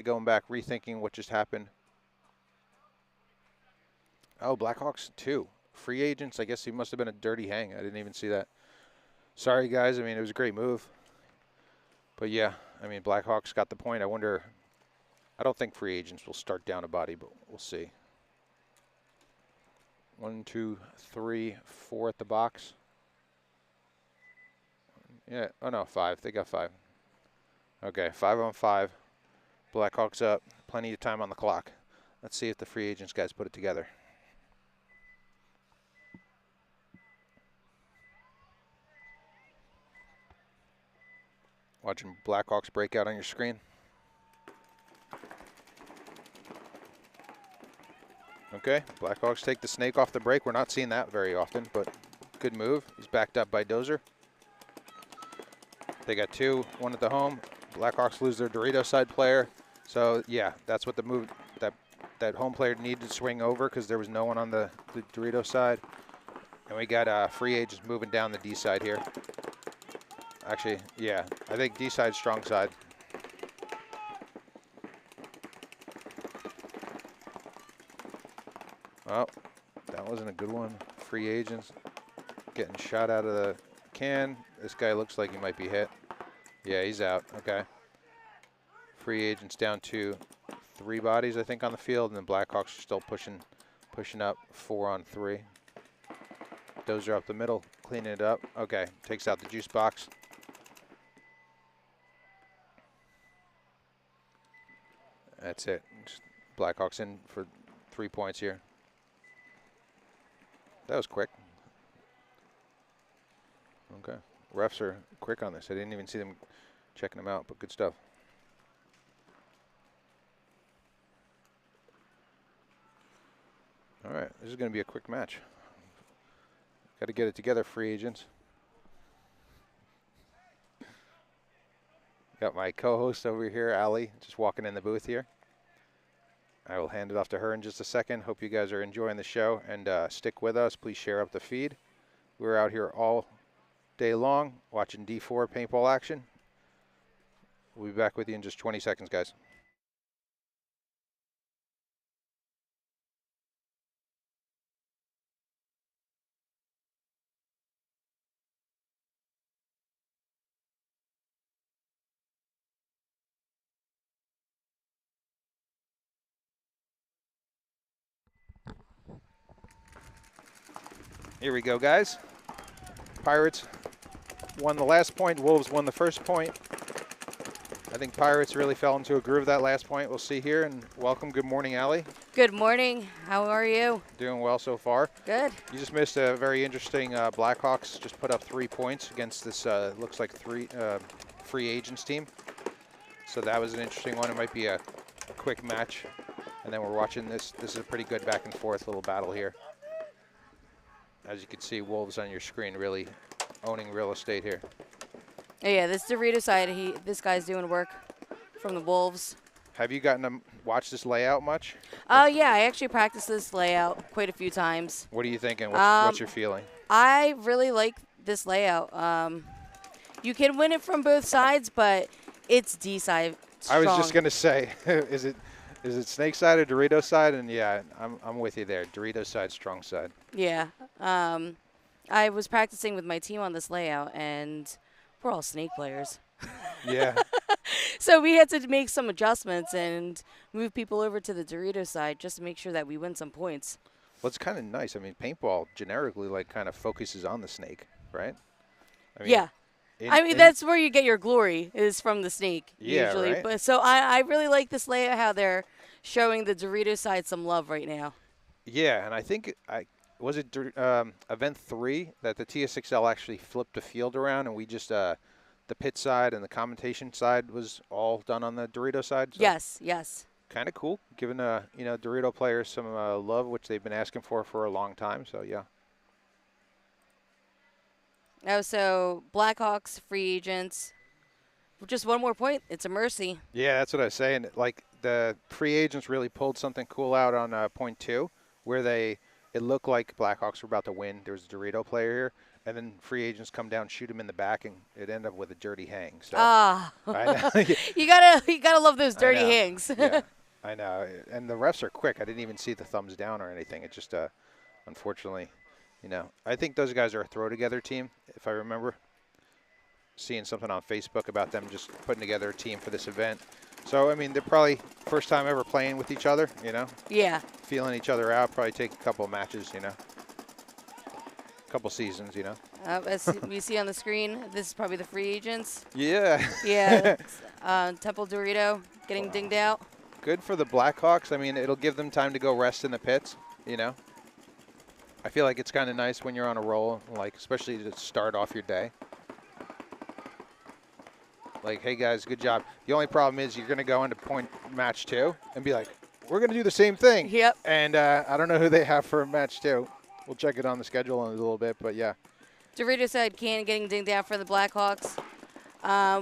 going back, rethinking what just happened. Oh, Blackhawks 2. Free agents. I guess he must have been a dirty hang. I didn't even see that. Sorry, guys. I mean, it was a great move. But, yeah, I mean, Blackhawks got the point. I wonder. I don't think free agents will start down a body, but we'll see. 1, 2, 3, 4 at the box. Yeah. Oh, no, 5. They got 5. Okay, 5 on 5. Blackhawks up. Plenty of time on the clock. Let's see if the free agents guys put it together. Watching Blackhawks break out on your screen. Okay, Blackhawks take the snake off the break. We're not seeing that very often, but good move. He's backed up by Dozer. They got 2, 1 at the home. Blackhawks lose their Dorito side player. So, yeah, that's what the move, that home player needed to swing over because there was no one on the Dorito side. And we got free agents moving down the D side here. Actually, yeah, I think D side strong side. Oh, that wasn't a good one. Free agents getting shot out of the can. This guy looks like he might be hit. Yeah, he's out. Okay. Free agents down to 3 bodies, I think, on the field, and then Blackhawks are still pushing up 4 on 3. Dozer up the middle, cleaning it up. Okay, takes out the juice box. That's it. Just Blackhawks in for 3 points here. That was quick. Okay. Refs are quick on this. I didn't even see them checking them out, but good stuff. All right, this is going to be a quick match. Got to get it together, free agents. Got my co-host over here, Allie, just walking in the booth here. I will hand it off to her in just a second. Hope you guys are enjoying the show, and stick with us. Please share up the feed. We're out here all day long watching D4 paintball action. We'll be back with you in just 20 seconds, guys. Here we go, guys. Pirates won the last point. Wolves won the first point. I think Pirates really fell into a groove that last point. We'll see here. And welcome. Good morning, Allie. Good morning. How are you? Doing well so far. Good. You just missed a very interesting Blackhawks just put up 3 points against this looks like free agents team. So that was an interesting one. It might be a quick match. And then we're watching this. This is a pretty good back and forth little battle here. As you can see, Wolves on your screen really owning real estate here. Oh, yeah, this Dorito side, this guy's doing work from the Wolves. Have you gotten to watch this layout much? Yeah, I actually practiced this layout quite a few times. What are you thinking? What's your feeling? I really like this layout. You can win it from both sides, but it's D side strong. I was just gonna say, is it snake side or Dorito side? And yeah, I'm with you there. Dorito side, strong side. Yeah. I was practicing with my team on this layout, and we're all snake players. Yeah. So we had to make some adjustments and move people over to the Dorito side just to make sure that we win some points. Well, it's kind of nice. I mean, paintball generically like kind of focuses on the snake, right? I mean, yeah. That's where you get your glory is from the snake usually. Right? But so I really like this layout, how they're showing the Dorito side some love right now. Yeah, and I think was it event 3 that the Tsxl actually flipped the field around, and we just the pit side and the commentation side was all done on the Dorito side. So yes, yes. Kind of cool, giving Dorito players some love, which they've been asking for a long time. So yeah. Oh, so Blackhawks free agents. Just one more point. It's a mercy. Yeah, that's what I was saying. Like the free agents really pulled something cool out on point 2, where it looked like Blackhawks were about to win. There was a Dorito player here, and then free agents come down, shoot him in the back, and it end up with a dirty hang. So Ah, I know. you gotta love those dirty I know. hangs. Yeah, I know. And the refs are quick. I didn't even see the thumbs down or anything. It just, unfortunately, I think those guys are a throw together team, if I remember. Seeing something on Facebook about them just putting together a team for this event. So, I mean, they're probably first time ever playing with each other, Yeah. feeling each other out. Probably take a couple of matches, couple seasons, As we see on the screen, this is probably the free agents. Yeah. Yeah. Temple Dorito getting dinged out. Good for the Blackhawks. I mean, it'll give them time to go rest in the pits, I feel like it's kind of nice when you're on a roll, like especially to start off your day. Like, hey, guys, good job. The only problem is you're going to go into point match 2 and be like, we're going to do the same thing. Yep. And I don't know who they have for match 2. We'll check it on the schedule in a little bit, but yeah. Dorito said Can getting dinged out for the Blackhawks.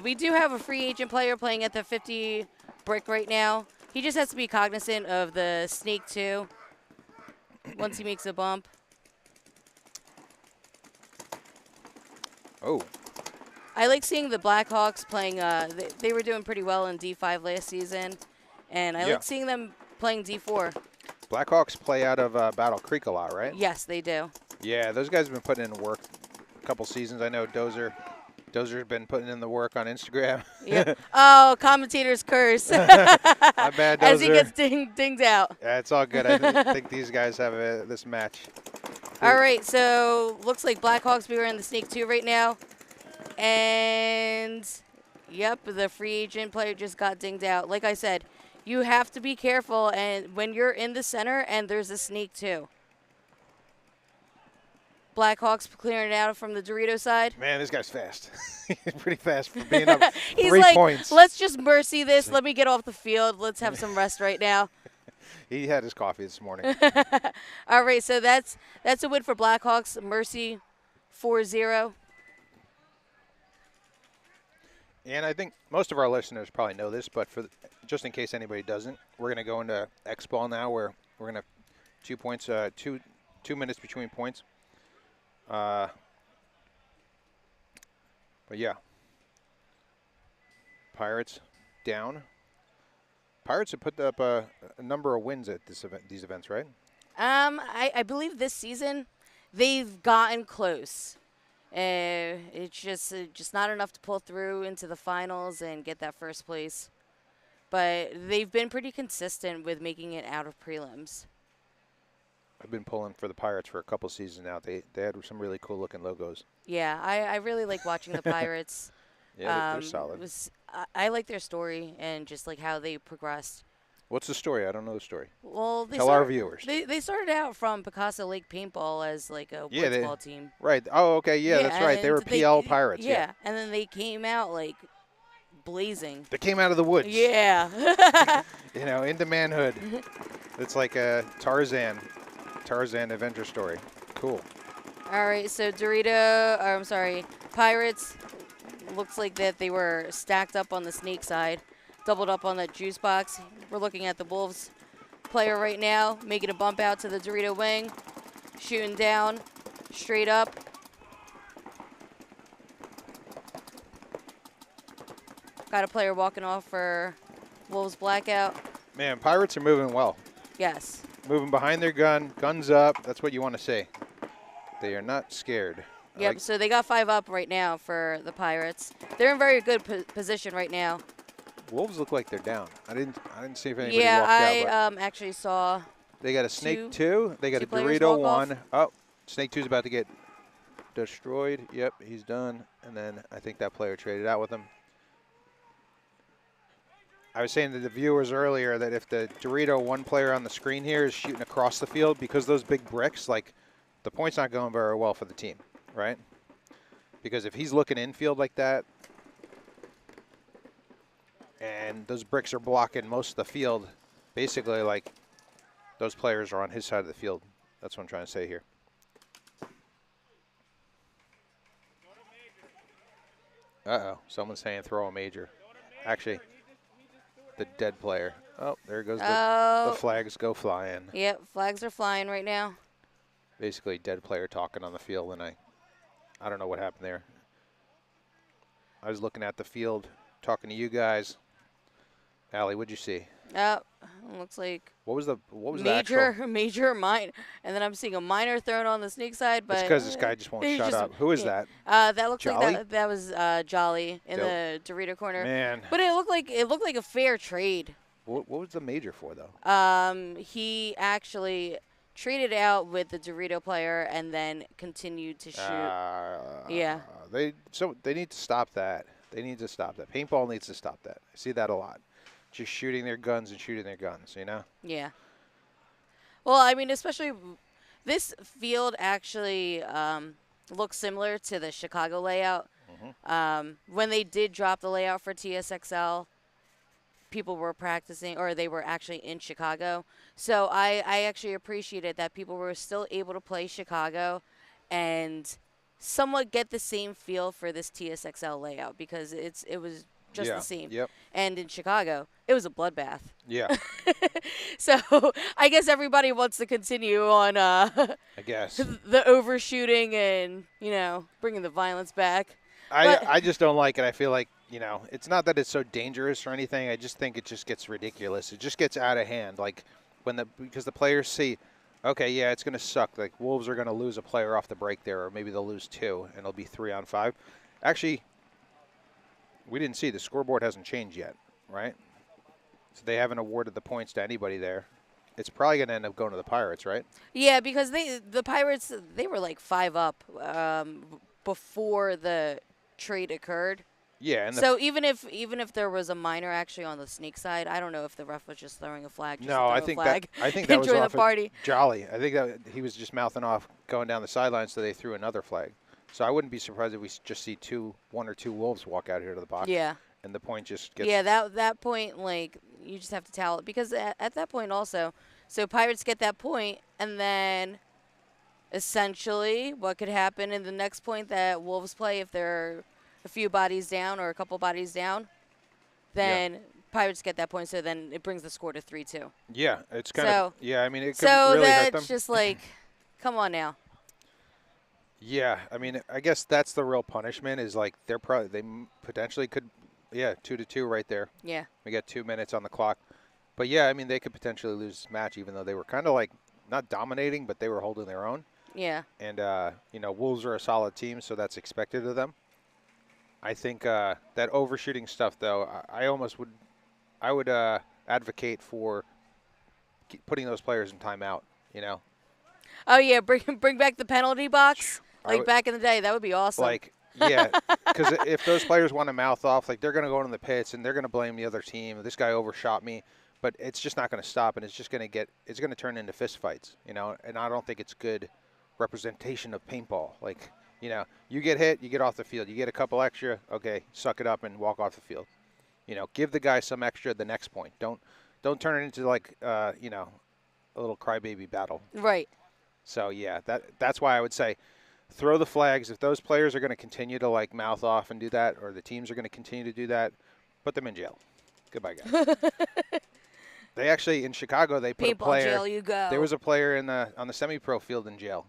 We do have a free agent player playing at the 50 brick right now. He just has to be cognizant of the snake 2 once he makes a bump. Oh. I like seeing the Blackhawks playing. They were doing pretty well in D5 last season, and I like seeing them playing D4. Blackhawks play out of Battle Creek a lot, right? Yes, they do. Yeah, those guys have been putting in work a couple seasons. I know Dozer's been putting in the work on Instagram. Yeah. Oh, commentator's curse. My bad, Dozer. As he gets dinged out. Yeah, it's all good. I think these guys have this match. All right, so looks like Blackhawks we are in the snake 2 right now. And, yep, the free agent player just got dinged out. Like I said, you have to be careful and when you're in the center and there's a snake 2. Blackhawks clearing it out from the Dorito side. Man, this guy's fast. He's pretty fast for being up He's 3 like, points. Let's just mercy this. Let me get off the field. Let's have some rest right now. He had his coffee this morning. All right, so that's a win for Blackhawks. Mercy 4-0. And I think most of our listeners probably know this, but just in case anybody doesn't, we're going to go into X-Ball now where we're going to 2 points, 2 minutes between points. But yeah. Pirates down. Pirates have put up a number of wins at these events, right? I believe this season they've gotten close. It's just not enough to pull through into the finals and get that first place. But they've been pretty consistent with making it out of prelims. I've been pulling for the Pirates for a couple seasons now. They had some really cool looking logos. Yeah, I really like watching the Pirates. Yeah, they're solid. I like their story and just like how they progressed. What's the story? I don't know the story. Well, Tell our viewers. They started out from Picasso Lake Paintball as like a blitzball team. Right. Oh, okay. Yeah, that's right. They were PL Pirates. Yeah, and then they came out like blazing. They came out of the woods. Yeah. Into manhood. It's like a Tarzan adventure story. Cool. All right, so Pirates. Looks like that they were stacked up on the snake side, doubled up on that juice box. We're looking at the Wolves player right now, making a bump out to the Dorito wing, shooting down, straight up. Got a player walking off for Wolves blackout. Man, Pirates are moving well. Yes. Moving behind their guns up. That's what you want to see. They are not scared. Yep, so they got 5 up right now for the Pirates. They're in very good position right now. Wolves look like they're down. I didn't see if anybody walked out. Yeah, I actually saw. They got a Snake 2. They got a players Dorito walk 1. off. Oh, Snake 2's about to get destroyed. Yep, he's done. And then I think that player traded out with him. I was saying to the viewers earlier that if the Dorito 1 player on the screen here is shooting across the field, because those big bricks, like, the point's not going very well for the team. Right? Because if he's looking infield like that, and those bricks are blocking most of the field, basically, like, those players are on his side of the field. That's what I'm trying to say here. Uh-oh, someone's saying throw a major. Actually, the dead player. Oh, there goes the flags go flying. Yep, flags are flying right now. Basically, dead player talking on the field, and I don't know what happened there. I was looking at the field, talking to you guys. Allie, what'd you see? Looks like What was the actual? major, minor, and then I'm seeing a minor thrown on the sneak side, It's but because this guy just won't he's shut just, up. Who is yeah. that? That looks Jolly? like that was Jolly in the Dorito corner. Man, But it looked like a fair trade. what was the major for though? He actually traded out with the Dorito player and then continued to shoot. Yeah. They need to stop that. They need to stop that. Paintball needs to stop that. I see that a lot. Just shooting their guns and shooting their guns, you know? Yeah. Well, I mean, especially this field actually looks similar to the Chicago layout. When they did drop the layout for TSXL, people were practicing, or they were actually in Chicago. So I actually appreciated that people were still able to play Chicago and somewhat get the same feel for this TSXL layout, because it was just the same. Yep. And in Chicago, it was a bloodbath. Yeah. So I guess everybody wants to continue on I guess. the overshooting and, bringing the violence back. I just don't like it. I feel like, it's not that it's so dangerous or anything. I just think it just gets ridiculous. It just gets out of hand. Like because the players see, okay, yeah, it's going to suck. Like Wolves are going to lose a player off the break there, or maybe they'll lose 2 and it'll be 3-on-5. Actually, we didn't see the scoreboard hasn't changed yet, right? So they haven't awarded the points to anybody there. It's probably going to end up going to the Pirates, right? Yeah, because the Pirates, they were like 5 up before the trade occurred. Yeah. And so even if there was a minor actually on the sneak side, I don't know if the ref was just throwing a flag. I think that was off the party. Jolly. I think that he was just mouthing off going down the sideline, so they threw another flag. So I wouldn't be surprised if we just see 1 or 2 Wolves walk out here to the box. Yeah. And the point just gets. Yeah, that point, like, you just have to towel it, because at that point also, so Pirates get that point, and then essentially what could happen in the next point that Wolves play, if they're a few bodies down or a couple bodies down, then Pirates get that point, so then it brings the score to 3-2. Yeah, it's kind of. Yeah, I mean, it could really hurt them. So that's just like, come on now. Yeah, I mean, I guess that's the real punishment, is like they potentially could. Yeah, 2-2 right there. Yeah. We got 2 minutes on the clock. But, yeah, I mean, they could potentially lose this match, even though they were kind of like not dominating, but they were holding their own. Yeah. And, Wolves are a solid team, so that's expected of them. I think that overshooting stuff, though, I would advocate for putting those players in timeout, Oh, yeah, bring back the penalty box. Like back in the day, that would be awesome. Like, yeah, because if those players want to mouth off, like, they're going to go into the pits and they're going to blame the other team. This guy overshot me, but it's just not going to stop, and it's going to turn into fist fights, And I don't think it's good representation of paintball. Like, you get hit, you get off the field. You get a couple extra, okay, suck it up and walk off the field. Give the guy some extra the next point. Don't turn it into like, a little crybaby battle. Right. So yeah, that's why I would say, throw the flags. If those players are going to continue to like mouth off and do that, or the teams are going to continue to do that, put them in jail. Goodbye, guys. They actually, in Chicago, they put a player. Jail you go. There was a player on the semi-pro field in jail,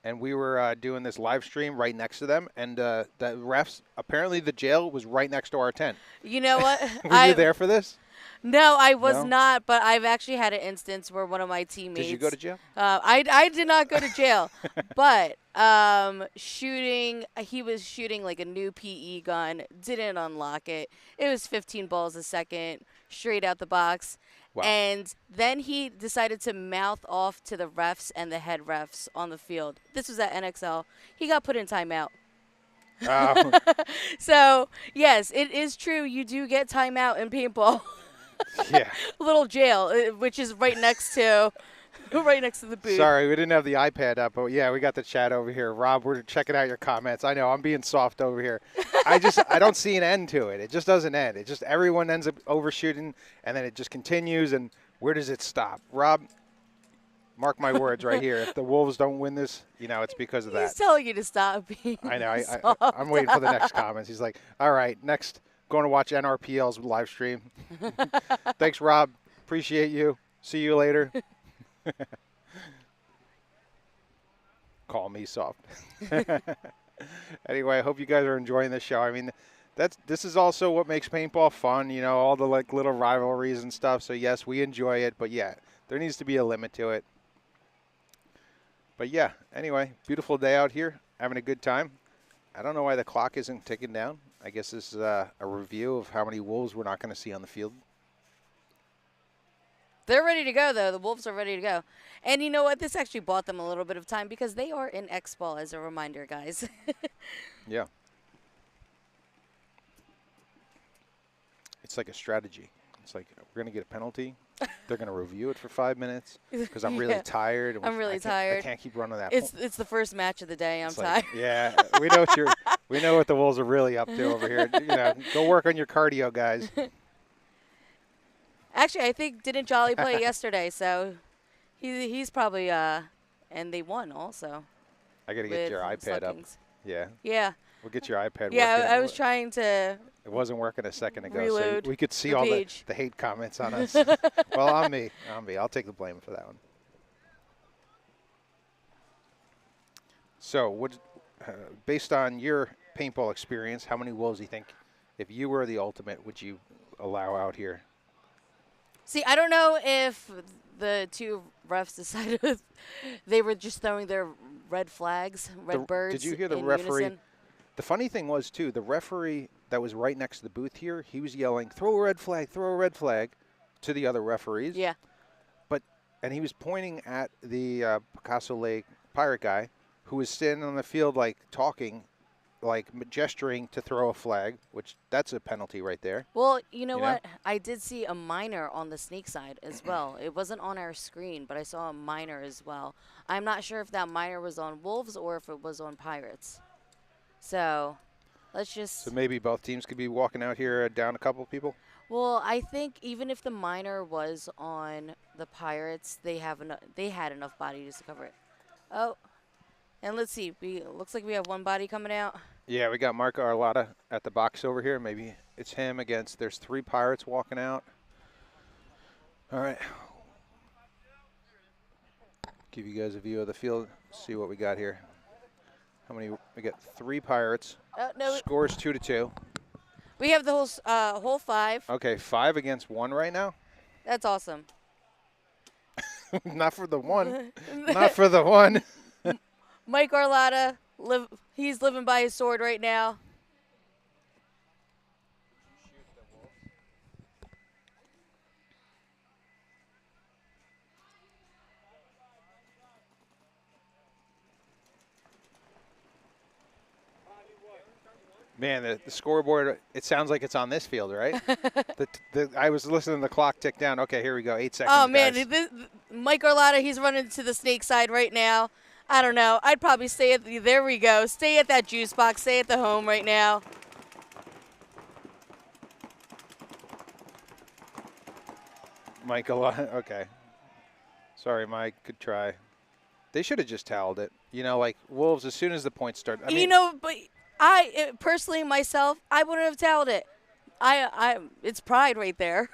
and we were doing this live stream right next to them, and the refs, apparently the jail was right next to our tent. You know what? Were you there for this? No, I was not, but I've actually had an instance where one of my teammates. Did you go to jail? I did not go to jail, but he was shooting like a new PE gun, didn't unlock it. It was 15 balls a second, straight out the box. Wow. And then he decided to mouth off to the refs and the head refs on the field. This was at NXL. He got put in timeout. Oh. So, yes, it is true. You do get timeout in paintball. Yeah. Little jail, which is right next to the booth. Sorry, we didn't have the iPad up, but yeah, we got the chat over here. Rob, we're checking out your comments. I know, I'm being soft over here. I don't see an end to it. It just doesn't end. It just, everyone ends up overshooting, and then it just continues, and where does it stop? Rob, mark my words right here. If the Wolves don't win this, it's because of that. He's telling you to stop being I know. soft. I'm waiting for the next comments. He's like, all right, next, going to watch NRPL's live stream. Thanks, Rob. Appreciate you. See you later. Call me soft. Anyway, I hope you guys are enjoying the show. I mean, this is also what makes paintball fun, you know, all the like little rivalries and stuff. So yes, we enjoy it, but yeah, there needs to be a limit to it. But yeah, anyway, beautiful day out here, having a good time. I don't know why the clock isn't ticking down. I guess this is a review of how many Wolves we're not going to see on the field. They're ready to go, though. The Wolves are ready to go. And you know what? This actually bought them a little bit of time because they are in X-Ball, as a reminder, guys. Yeah. It's like a strategy. It's like, we're going to get a penalty. They're going to review it for 5 minutes because I'm really tired. I'm really tired. I can't keep running that. It's the first match of the day. I'm tired. Yeah, we know what the Wolves are really up to over here. You know, go work on your cardio, guys. Actually, I think didn't Jolly play yesterday, so he's probably and they won also. I got to get your iPad up. Yeah. Yeah. We'll get your iPad yeah, working. I was trying to. It wasn't working a second ago, reload so we could see all the hate comments on us. Well, on me. I'll take the blame for that one. So, based on your paintball experience, how many Wolves do you think, if you were the ultimate, would you allow out here? See, I don't know if the two refs decided they were just throwing their red flags, red birds. Did you hear the referee? Unison. The funny thing was, too, the referee that was right next to the booth here, he was yelling, throw a red flag to the other referees. Yeah. And he was pointing at the Picasso Lake pirate guy who was standing on the field, like, talking, like, gesturing to throw a flag, which that's a penalty right there. Well, you know what? I did see a minor on the snake side as well. It wasn't on our screen, but I saw a minor as well. I'm not sure if that minor was on Wolves or if it was on Pirates. So, let's just... So maybe both teams could be walking out here down a couple of people? Well, I think even if the minor was on the Pirates, they had enough bodies to cover it. Oh, and let's see. Looks like we have one body coming out. Yeah, we got Marco Arlotta at the box over here. Maybe it's him against. There's 3 Pirates walking out. All right. Give you guys a view of the field. See what we got here. How many? We got 3 Pirates. No. Scores 2-2. We have the whole 5. Okay, 5 against 1 right now. That's awesome. Not for the one. Not for the one. Mike Arlotta, he's living by his sword right now. Man, the scoreboard, it sounds like it's on this field, right? I was listening to the clock tick down. Okay, here we go. 8 seconds, Oh, man. guys. Mike Arlotta, he's running to the snake side right now. I don't know. I'd probably stay at there we go. Stay at that juice box. Stay at the home right now. Mike Arlotta, okay. Sorry, Mike. Good try. They should have just toweled it. You know, like Wolves, as soon as the points start. I mean, you know, but personally, myself, I wouldn't have toweled it. It's pride right there.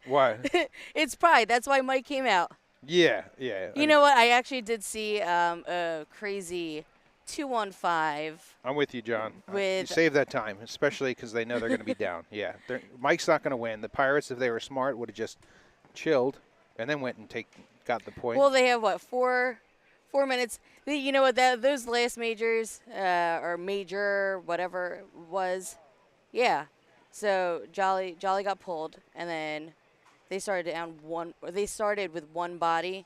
What? It's pride. That's why Mike came out. Yeah. You know what? I actually did see a crazy 2-on-5. I'm with you, John. With you save that time, especially because they know they're going to be down. Yeah. Mike's not going to win. The Pirates, if they were smart, would have just chilled and then went and got the point. Well, they have, what, 4 minutes. You know what? Those last majors, or major, whatever it was, yeah. So Jolly got pulled, and then they started down one. Or they started with one body,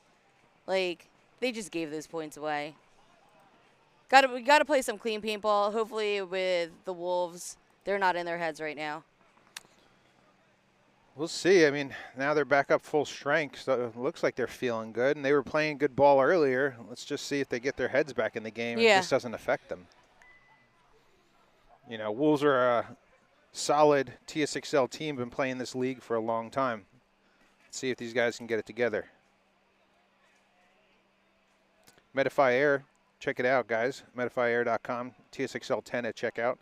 like they just gave those points away. We gotta play some clean paintball. Hopefully, with the Wolves, they're not in their heads right now. We'll see. I mean, now they're back up full strength, so it looks like they're feeling good, and they were playing good ball earlier. Let's just see if they get their heads back in the game. Yeah. And this doesn't affect them. You know, Wolves are a solid Tsxl team, been playing this league for a long time. Let's see if these guys can get it together. Medify Air, check it out, guys. MedifyAir.com, Tsxl 10 at checkout.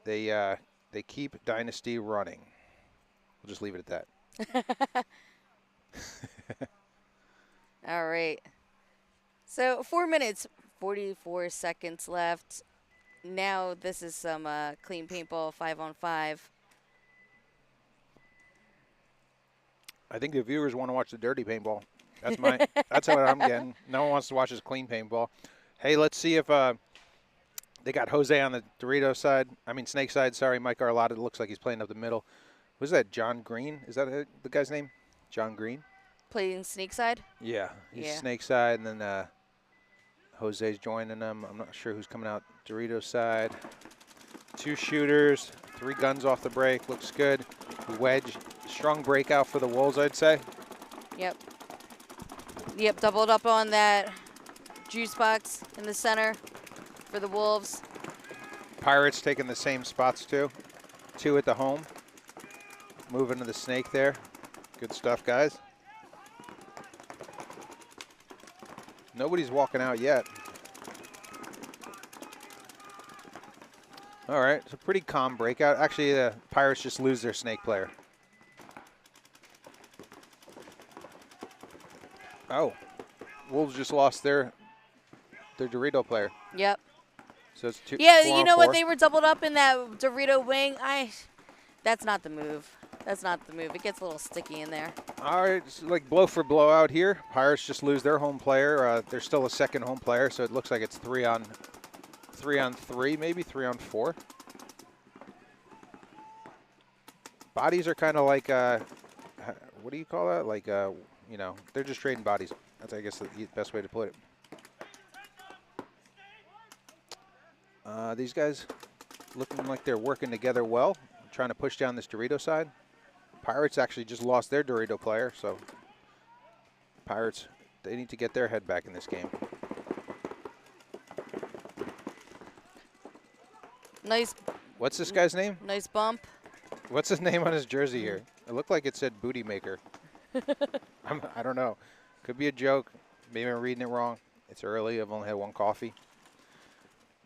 They keep Dynasty running. We'll just leave it at that. All right. So 4 minutes, 44 seconds left. now this is some clean paintball 5-on-5. I think the viewers want to watch the dirty paintball. That's my. That's what I'm getting. No one wants to watch this clean paintball. Hey, let's see if they got Jose on the Dorito side. I mean Snake side. Sorry, Mike Arlotta looks like he's playing up the middle. Was that John Green? Is that the guy's name? John Green. Playing Snake side? Yeah, he's Yeah. Snake side, and then Jose's joining them. I'm not sure who's coming out Dorito side. 2 shooters, 3 guns off the break. Looks good. Wedge, strong breakout for the Wolves, I'd say. Yep. Yep, doubled up on that juice box in the center for the Wolves. Pirates taking the same spots too. 2 at the home. Moving to the Snake there. Good stuff, guys. Nobody's walking out yet. All right, it's a pretty calm breakout. Actually, the Pirates just lose their Snake player. Oh, Wolves just lost their Dorito player. Yep. So it's 2. Yeah, 4 you on know 4. what? They were doubled up in that Dorito wing. That's not the move. That's not the move. It gets a little sticky in there. All right, it's like blow for blow out here. Pirates just lose their home player. There's still a second home player, so it looks like it's 3 on 3, maybe 3 on 4. Bodies are kind of like, what do you call that? Like, you know, they're just trading bodies. That's, I guess, the best way to put it. These guys looking like they're working together well, trying to push down this Dorito side. Pirates actually just lost their Dorito player, so Pirates, they need to get their head back in this game. Nice. What's this guy's name? Nice bump. What's his name on his jersey here? It looked like it said Booty Maker. I don't know. Could be a joke. Maybe I'm reading it wrong. It's early. I've only had 1 coffee.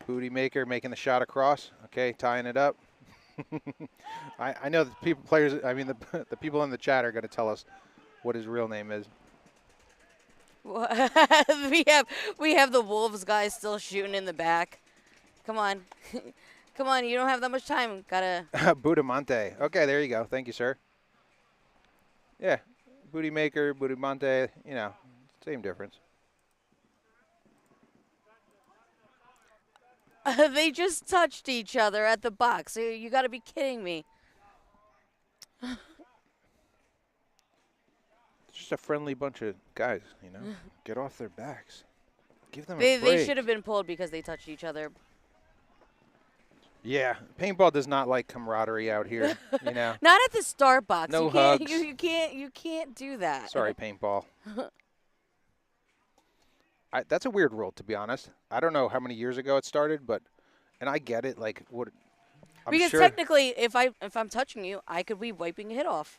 Booty Maker making the shot across. Okay, tying it up. I know the the people in the chat are going to tell us what his real name is. we have the Wolves guys still shooting in the back. Come on. Come on, you don't have that much time. Gotta. Budamante. Okay, there you go. Thank you, sir. Yeah, Booty Maker, Budamante, you know, same difference. They just touched each other at the box. You got to be kidding me. It's just a friendly bunch of guys, you know. Get off their backs. Give them a break. They should have been pulled because they touched each other. Yeah, paintball does not like camaraderie out here, you know. Not at the start box. No you can't, hugs. You can't do that. Sorry, paintball. That's a weird rule, to be honest. I don't know how many years ago it started, and I get it. Like, what? Because technically, if I'm touching you, I could be wiping a hit off.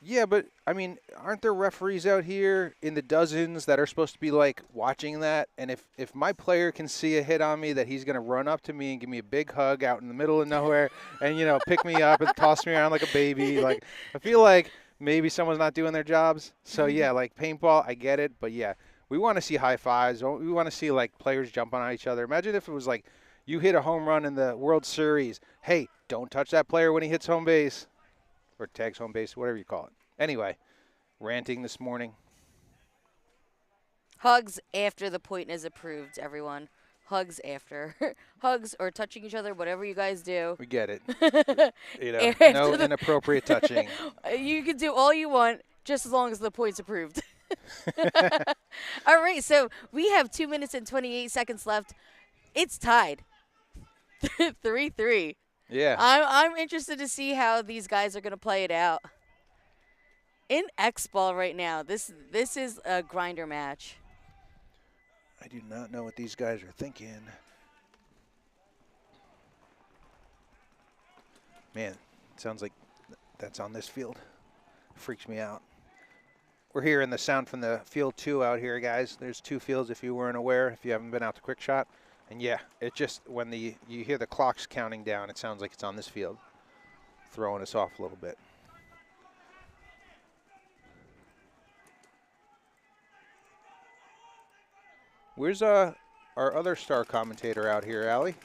Yeah, but I mean, aren't there referees out here in the dozens that are supposed to be like watching that? And if my player can see a hit on me, that he's gonna run up to me and give me a big hug out in the middle of nowhere, and pick me up and toss me around like a baby. Like, I feel like maybe someone's not doing their jobs. So yeah, like paintball, I get it, but yeah. We want to see high fives. We want to see, like, players jumping on each other. Imagine if it was like you hit a home run in the World Series. Hey, don't touch that player when he hits home base or tags home base, whatever you call it. Anyway, ranting this morning. Hugs after the point is approved, everyone. Hugs after. Hugs or touching each other, whatever you guys do. We get it. No inappropriate touching. You can do all you want just as long as the point's approved. All right, so we have 2 minutes and 28 seconds left. It's tied. 3-3. Yeah. I'm interested to see how these guys are going to play it out. In X-Ball right now, this is a grinder match. I do not know what these guys are thinking. Man, it sounds like that's on this field. Freaks me out. We're hearing the sound from the field 2 out here, guys. There's 2 fields if you weren't aware, if you haven't been out to Quick Shot. And yeah, it just, when you hear the clocks counting down, it sounds like it's on this field, throwing us off a little bit. Where's our other star commentator out here, Allie?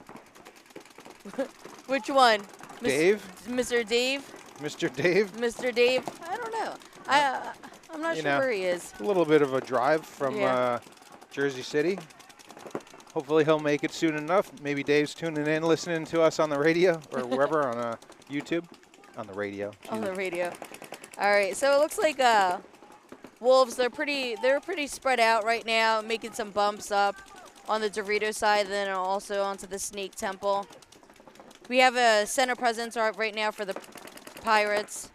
Which one? Dave? Mr. Dave? Mr. Dave? Mr. Dave? I don't know. I'm not You sure know, where he is. A little bit of a drive from Yeah. Jersey City. Hopefully he'll make it soon enough. Maybe Dave's tuning in, listening to us on the radio or wherever on YouTube. On the radio. On the radio. All right, so it looks like Wolves, they're pretty spread out right now, making some bumps up on the Dorito side, then also onto the Snake Temple. We have a center presence right now for the Pirates.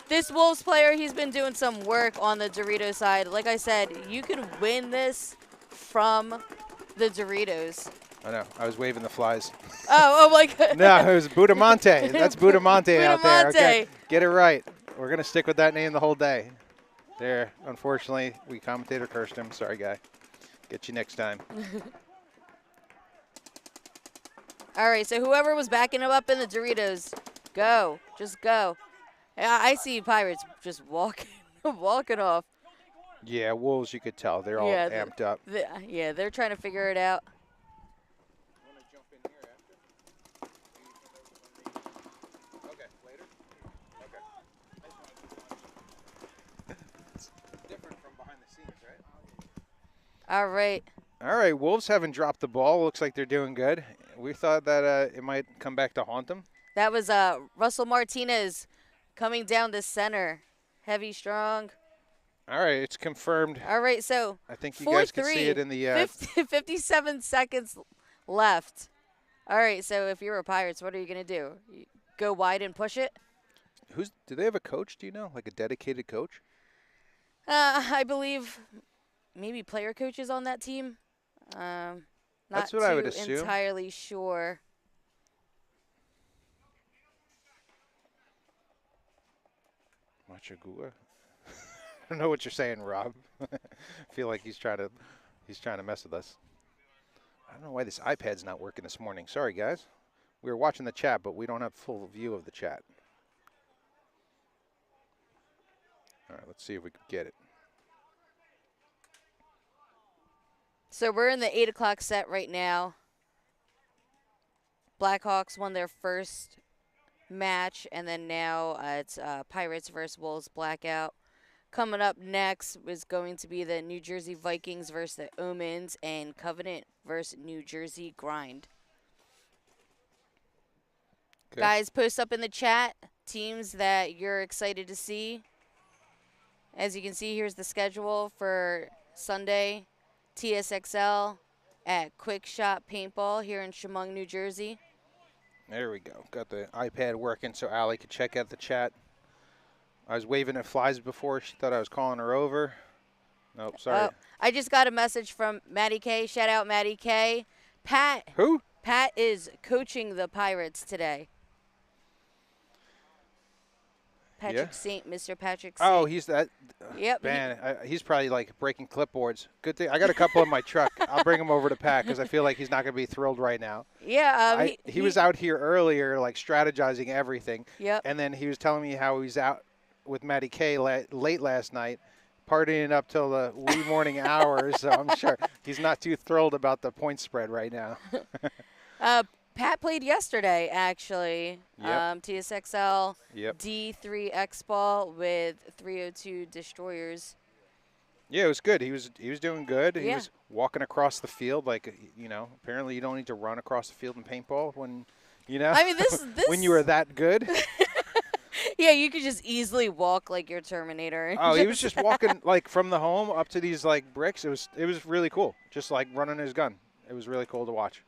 This Wolves player, he's been doing some work on the Dorito side. Like I said, you can win this from the Doritos. I know. I was waving the flies. Oh my God. No, it was Budamonte. That's Budamonte out there. Okay, Budamonte. get it right. We're going to stick with that name the whole day. There, unfortunately, we commentator cursed him. Sorry, guy. Get you next time. All right, so whoever was backing him up in the Doritos, go. Just go. I see Pirates just walking off. Yeah, Wolves, you could tell. They're all amped up. Yeah, they're trying to figure it out. Okay, later? Okay. It's different from behind the scenes, right? All right. All right, Wolves haven't dropped the ball. Looks like they're doing good. We thought that it might come back to haunt them. That was Russell Martinez coming down the center. Heavy, strong. All right, it's confirmed. All right, so I think you guys can see it in the 57 seconds left. All right, so if you're a Pirates, what are you going to do? Go wide and push it? Do they have a coach, do you know? Like a dedicated coach? I believe maybe player coaches on that team. That's what I would assume. Not entirely sure. Machagua? I don't know what you're saying, Rob. I feel like he's trying to mess with us. I don't know why this iPad's not working this morning. Sorry, guys. We were watching the chat, but we don't have full view of the chat. All right, let's see if we can get it. So we're in the 8 o'clock set right now. Blackhawks won their first match, and then now it's Pirates versus Wolves blackout. Coming up next is going to be the New Jersey Vikings versus the Omens and Covenant versus New Jersey Grind. Okay. Guys, post up in the chat teams that you're excited to see. As you can see, here's the schedule for Sunday. Tsxl at Quick Shot Paintball here in Chemung, New Jersey. There we go. Got the iPad working so Allie could check out the chat. I was waving at flies before. She thought I was calling her over. Nope, sorry. I just got a message from Maddie K. Shout out Maddie K. Pat. Who? Pat is coaching the Pirates today. Patrick Saint, Mr. Patrick Saint. Oh, he's that. Yep. Man, he's probably like breaking clipboards. Good thing I got a couple in my truck. I'll bring him over to Pat because I feel like he's not going to be thrilled right now. Yeah. He was out here earlier, like strategizing everything. Yep. And then he was telling me how he's out with Matty K late last night, partying up till the wee morning hours. So I'm sure he's not too thrilled about the point spread right now. Pat played yesterday, actually. Yep. Tsxl Yep. D3 X-Ball with 302 Destroyers. Yeah, it was good. He was doing good. Yeah. He was walking across the field like, apparently you don't need to run across the field in paintball when, I mean, this when you were that good. Yeah, you could just easily walk like your Terminator. Oh, he was just walking like from the home up to these like bricks. It was really cool. Just like running his gun. It was really cool to watch.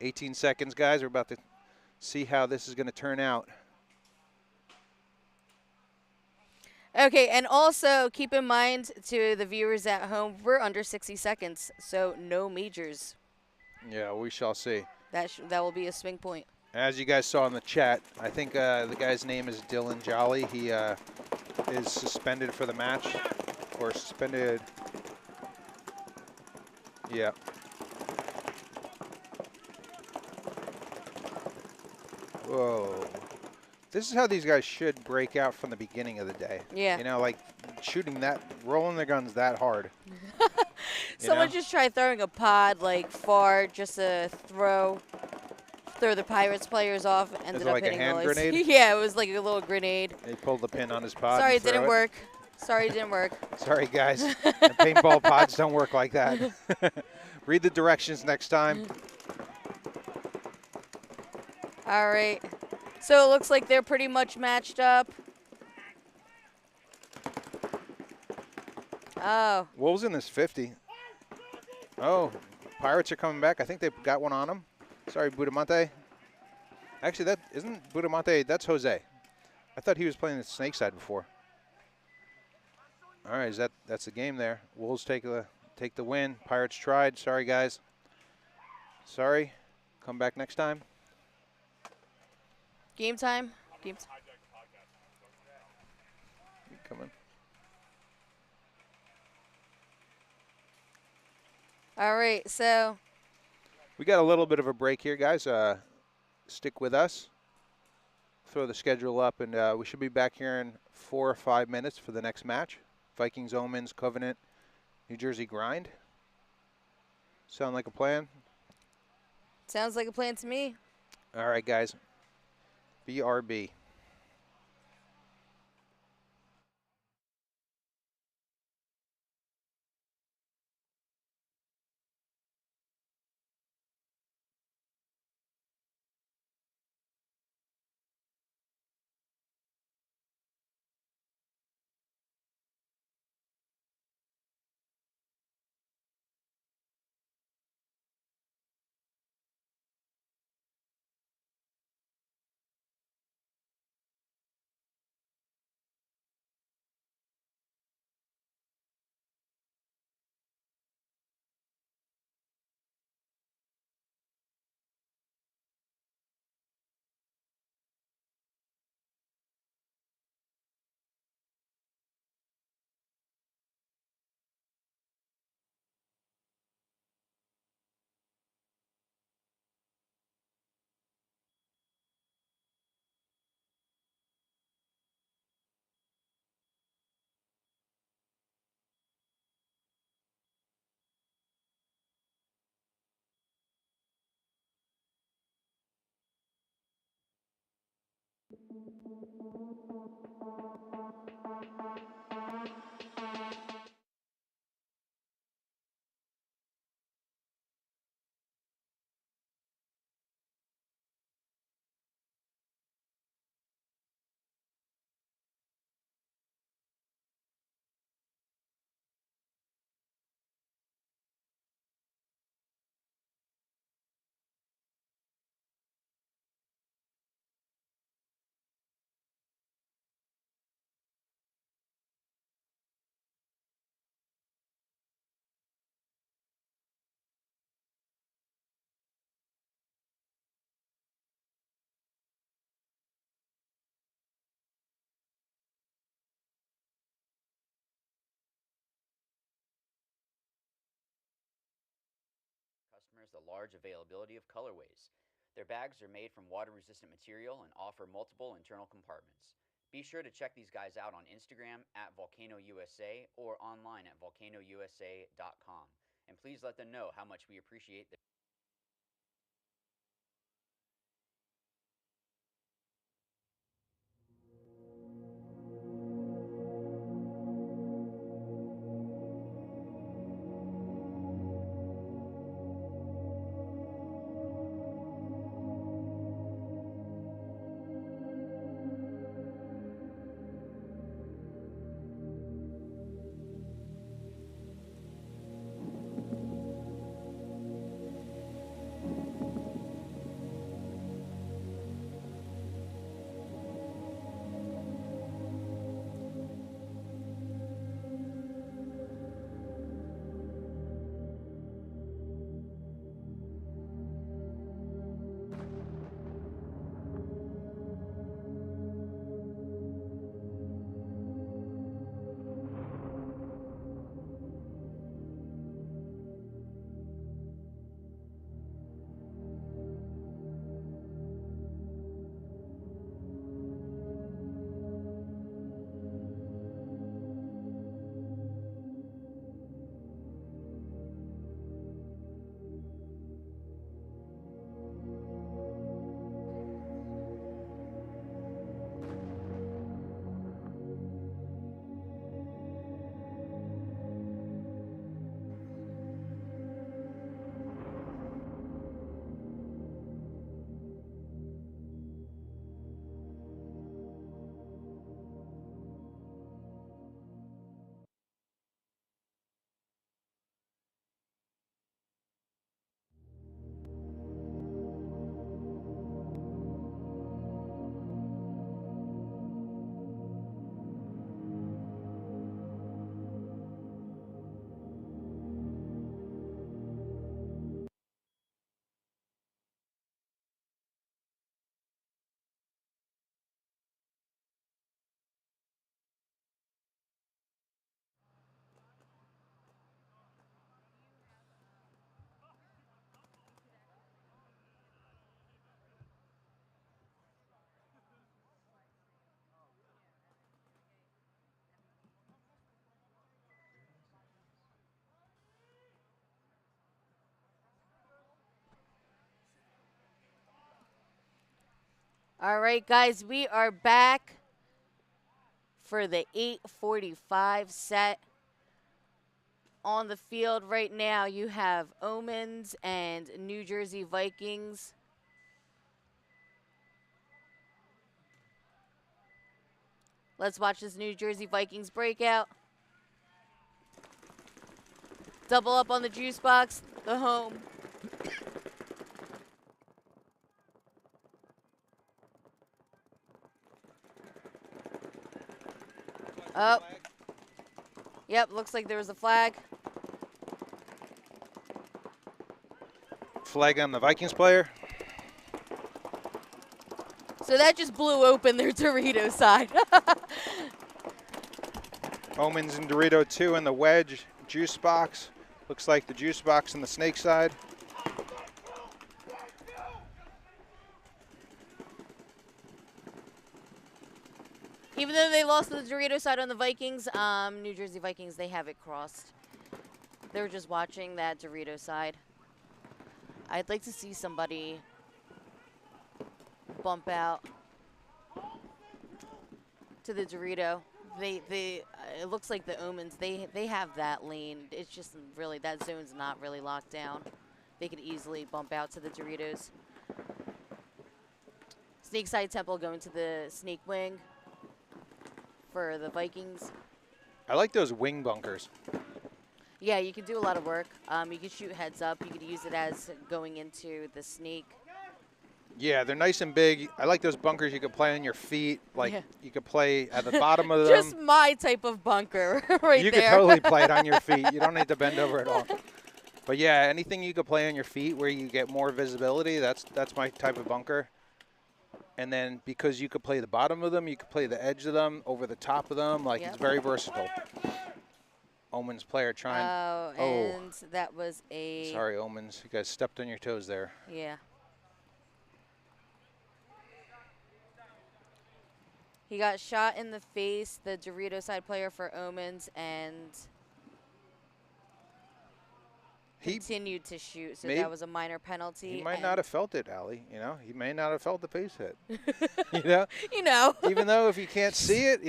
18 seconds, guys. We're about to see how this is going to turn out. Okay, and also keep in mind to the viewers at home, we're under 60 seconds, so no majors. Yeah, we shall see. That will be a swing point. As you guys saw in the chat, I think the guy's name is Dylan Jolly. He is suspended for the match, or suspended. Yeah. Whoa. This is how these guys should break out from the beginning of the day. Yeah. Like shooting rolling their guns that hard. You know? Someone just tried throwing a pod like far just to throw the Pirates players off. Is Ended it up like a hitting hand Willis. grenade? Yeah, it was like a little grenade. He pulled the pin on his pod Sorry, and it threw didn't it. work. Sorry, it didn't work. Sorry, guys. The paintball pods don't work like that. Read the directions next time. All right. So it looks like they're pretty much matched up. Oh. Wolves in this 50. Oh, Pirates are coming back. I think they've got one on them. Sorry, Budamante. Actually, that isn't Budamante. That's Jose. I thought he was playing the snake side before. All right, that's the game there. Wolves take the win. Pirates tried. Sorry, guys. Sorry. Come back next time. Game time. Game time. Come in. All right, so We got a little bit of a break here, guys. Stick with us. Throw the schedule up, and we should be back here in 4 or 5 minutes for the next match. Vikings, Omens, Covenant, New Jersey Grind. Sound like a plan? sounds like a plan to me. All right, guys. BRB. Customers the large availability of colorways. Their bags are made from water-resistant material and offer multiple internal compartments. Be sure to check these guys out on Instagram at VolcanoUSA or online at volcanousa.com. And please let them know how much we appreciate their All right, guys, we are back for the 8:45 set. On the field right now, you have Omens and New Jersey Vikings. Let's watch this New Jersey Vikings breakout. Double up on the juice box, the home. Oh. Yep, looks like there was a flag. Flag on the Vikings player. So that just blew open their Dorito side. Omens and Dorito 2 in the wedge juice box. Looks like the juice box on the snake side. Even though they lost the Dorito side on the Vikings, New Jersey Vikings, they have it crossed. They were just watching that Dorito side. I'd like to see somebody bump out to the Dorito. It looks like the Omens, they have that lane. It's just really, that zone's not really locked down. They could easily bump out to the Doritos. Snake side Temple going to the snake wing for the Vikings. I like those wing bunkers. Yeah, you can do a lot of work. You can shoot heads up. You could use it as going into the snake. Yeah, they're nice and big. I like those bunkers you could play on your feet. Like, Yeah. you could play at the bottom of them. Just my type of bunker right you there. could totally play it on your feet. You don't need to bend over at all. But yeah, anything you could play on your feet where you get more visibility, that's my type of bunker. And then because you could play the bottom of them, you could play the edge of them, over the top of them. Like, It's very versatile. Omens player trying. And that was a... Sorry, Omens. You guys stepped on your toes there. Yeah. He got shot in the face, the Dorito side player for Omens, and continued to shoot. So that was a minor penalty. He might not have felt it, Allie. You know, he may not have felt the pace hit. You know. Even though if you can't see it,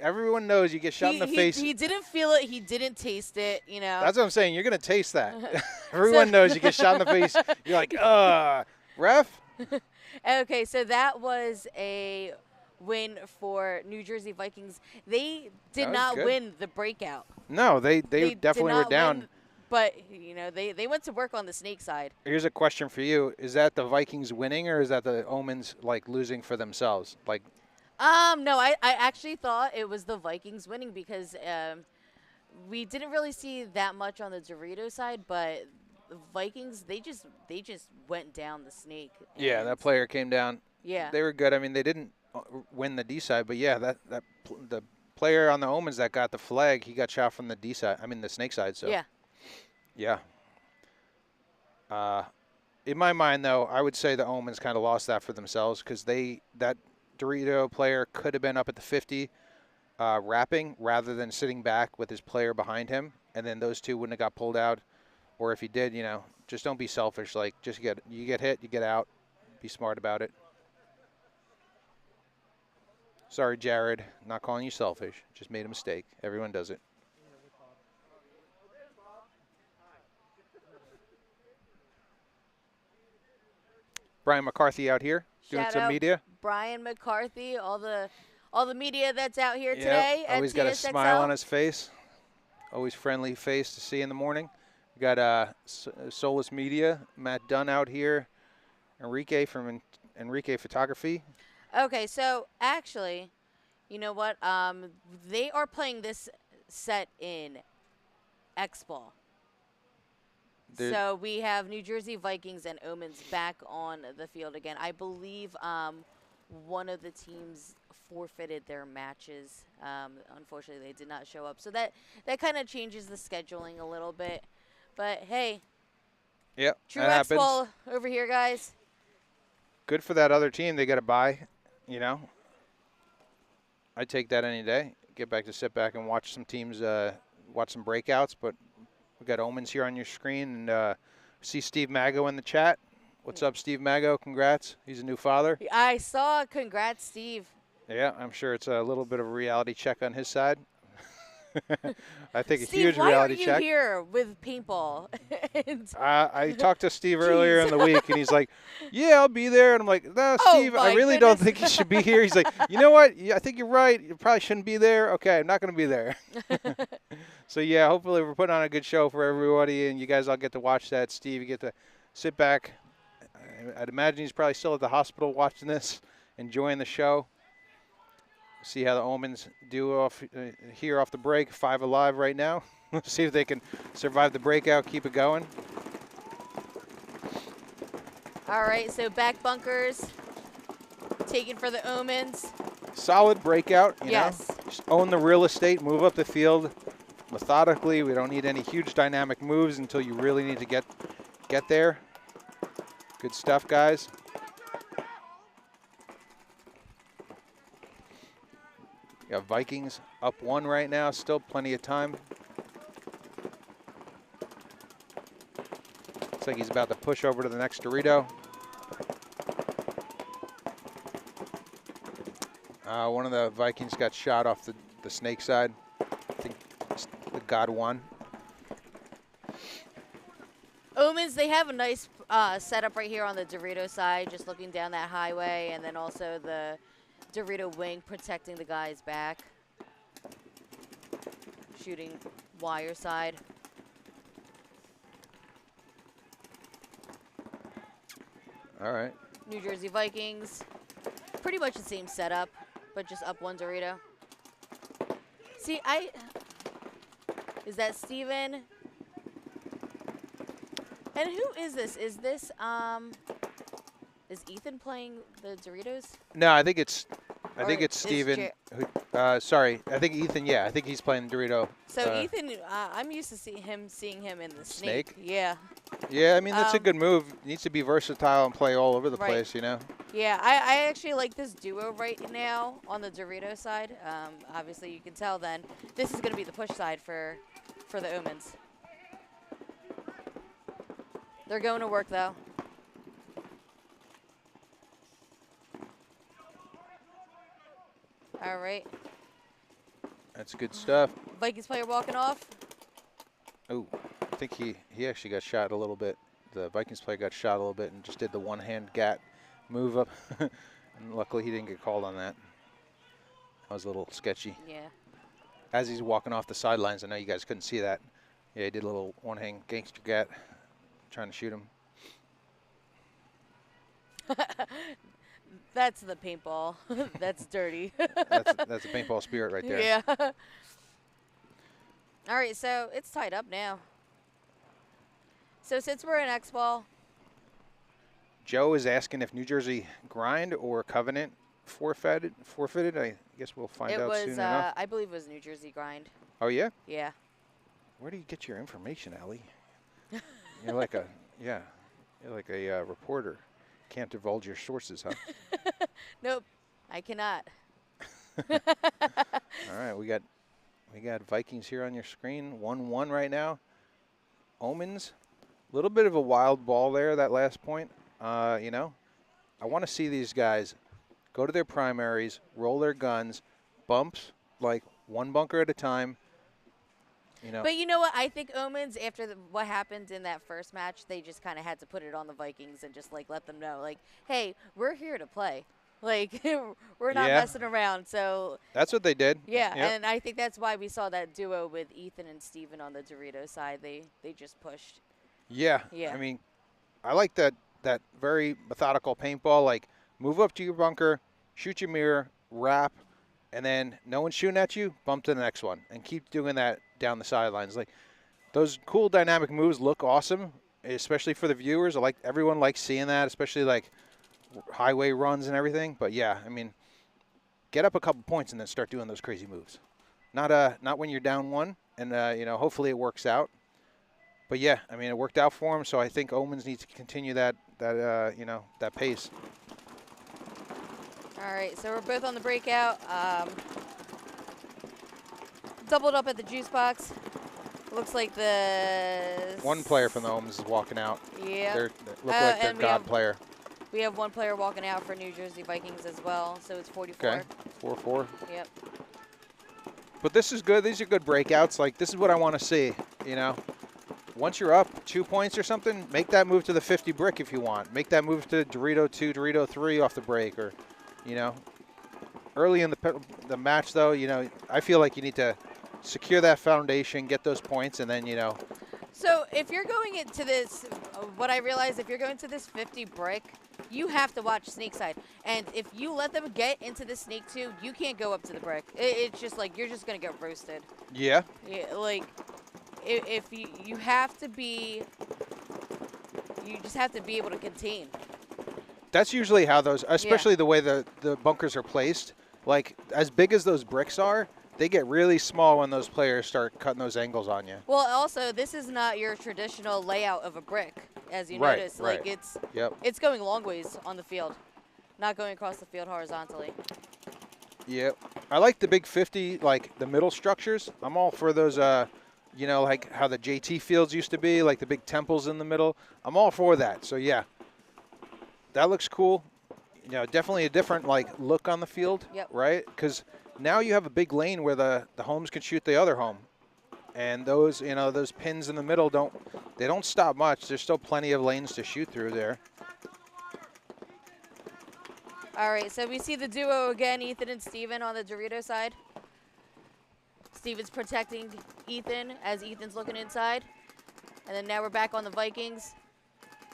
everyone knows you get shot in the face. He didn't feel it. He didn't taste it. That's what I'm saying. You're gonna taste that. Everyone knows you get shot in the face. You're like, ref. Okay, so that was a win for New Jersey Vikings. They did not win the breakout. No, they definitely were down. But, they went to work on the snake side. Here's a question for you. Is that the Vikings winning or is that the Omens, losing for themselves? No, I actually thought it was the Vikings winning because we didn't really see that much on the Dorito side, but the Vikings, they just went down the snake. Yeah, that player came down. Yeah. They were good. I mean, they didn't win the D side, but yeah, the player on the Omens that got the flag, he got shot from the D side. I mean, the snake side. So yeah. Yeah. In my mind, though, I would say the Omens kind of lost that for themselves because that Dorito player could have been up at the 50 wrapping rather than sitting back with his player behind him, and then those two wouldn't have got pulled out. Or if he did, just don't be selfish. You get hit, you get out. Be smart about it. Sorry, Jared. Not calling you selfish. Just made a mistake. Everyone does it. Brian McCarthy out here doing some media. Brian McCarthy, all the media that's out here today. Always got a smile on his face. Always friendly face to see in the morning. We got Solus Media, Matt Dunn out here, Enrique from Enrique Photography. Okay, so actually, you know what? They are playing this set in X-Ball. So we have New Jersey Vikings and Omens back on the field again. I believe one of the teams forfeited their matches. Unfortunately, they did not show up. So that kind of changes the scheduling a little bit. But, hey. Yep, True X-Ball over here, guys. Good for that other team. They got a bye, I take that any day. Sit back and watch some teams, watch some breakouts. But we got Omens here on your screen. And see Steve Mago in the chat. What's up, Steve Mago? Congrats. He's a new father. I saw. Congrats, Steve. Yeah, I'm sure it's a little bit of a reality check on his side. I think Steve, a huge why reality aren't you check. here with paintball? I talked to Steve earlier in the week, and he's like, "Yeah, I'll be there." And I'm like, "No, Steve, I my really don't goodness. think you should be here." He's like, "You know what? Yeah, I think you're right. You probably shouldn't be there." Okay, I'm not going to be there. So yeah, hopefully we're putting on a good show for everybody, and you guys all get to watch that. Steve, you get to sit back. I'd imagine he's probably still at the hospital watching this, enjoying the show. See how the Omens do off here off the break. 5 alive right now. See if they can survive the breakout, keep it going. All right, so back bunkers taken for the Omens. Solid breakout, you Yes. know. Just own the real estate, move up the field methodically. We don't need any huge dynamic moves until you really need to get there. Good stuff, guys. You got Vikings up 1 right now, still plenty of time. Looks like he's about to push over to the next Dorito. One of the Vikings got shot off the snake side. I think the God won. Omens, they have a nice setup right here on the Dorito side, just looking down that highway, and then also the Dorito wing protecting the guy's back. Shooting wire side. All right. New Jersey Vikings. Pretty much the same setup, but just up 1 Dorito. See, is that Steven? And who is this? Is Ethan playing the Doritos? No, I think it's Or Steven. is Sorry, I think Ethan. Yeah, I think he's playing Dorito. So Ethan, I'm used to seeing him in the snake. Snake? Yeah. Yeah, I mean that's a good move. Needs to be versatile and play all over the Right. place, you know. Yeah, I actually like this duo right now on the Dorito side. Obviously, you can tell then this is going to be the push side for the Omens. They're going to work, though. All right. That's good stuff. Vikings player walking off. Oh, I think he actually got shot a little bit. The Vikings player got shot a little bit and just did the one-hand gat move up. And luckily he didn't get called on that. That was a little sketchy. Yeah. As he's walking off the sidelines, I know you guys couldn't see that. Yeah, he did a little one-hand gangster gat, trying to shoot him. That's the paintball. That's dirty. That's a paintball spirit right there. Yeah. All right, so it's tied up now. So since we're in X-Ball, Joe is asking if New Jersey grind or Covenant forfeited. I guess we'll find out soon enough. I believe it was New Jersey grind. Oh yeah? Yeah. Where do you get your information, Ellie? You're like a reporter. Can't divulge your sources, huh? Nope, I cannot. All right, we got Vikings here on your screen. 1-1 right now. Omens, a little bit of a wild ball there, that last point. You know, I want to see these guys go to their primaries, roll their guns, bumps, like 1 bunker at a time. You know. But you know what? I think Omens, after what happened in that first match, they just kind of had to put it on the Vikings and just, like, let them know, like, hey, we're here to play. Like, we're not messing around. So that's what they did. yeah, Yep. and I think that's why we saw that duo with Ethan and Steven on the Dorito side. They just pushed. Yeah. Yeah. I mean, I like that very methodical paintball. Like, move up to your bunker, shoot your mirror, wrap, and then no one's shooting at you, bump to the next one, and keep doing that down the sidelines. Like, those cool dynamic moves look awesome, especially for the viewers. Everyone likes seeing that, especially like highway runs and everything. But yeah, I mean, get up a couple points and then start doing those crazy moves. Not when you're down 1, and you know, hopefully it works out. But yeah, I mean, it worked out for him, so I think Omens needs to continue that you know, that pace. All right, so we're both on the breakout. Doubled up at the juice box. Looks like the One player from the Ohms is walking out. Yeah. They look like their and god player. We have one player walking out for New Jersey Vikings as well, so it's 44. Okay, 4-4. Yep. But this is good. These are good breakouts. Like, this is what I want to see, you know. Once you're up 2 points or something, make that move to the 50 brick if you want. Make that move to Dorito 2, Dorito 3 off the break, or, you know. Early in the match, though, you know, I feel like you need to secure that foundation, get those points, and then, you know. So if you're going into this, what I realize, if you're going to this 50 brick, you have to watch snake side. And if you let them get into the snake too, you can't go up to the brick. It's just like, you're just going to get roasted. Yeah. Yeah, like, if you have to be, you just have to be able to contain. That's usually how those, especially the way the bunkers are placed. Like, as big as those bricks are, they get really small when those players start cutting those angles on you. Well, also, this is not your traditional layout of a brick, as you notice. Like, it's going long ways on the field, not going across the field horizontally. Yep. I like the big 50, like the middle structures. I'm all for those, you know, like how the JT fields used to be, like the big temples in the middle. I'm all for that. So, yeah, that looks cool. You know, definitely a different, like, look on the field, right? Because now you have a big lane where the homes can shoot the other home. And those, you know, those pins in the middle don't stop much. There's still plenty of lanes to shoot through there. All right, so we see the duo again, Ethan and Steven on the Dorito side. Steven's protecting Ethan as Ethan's looking inside. And then now we're back on the Vikings.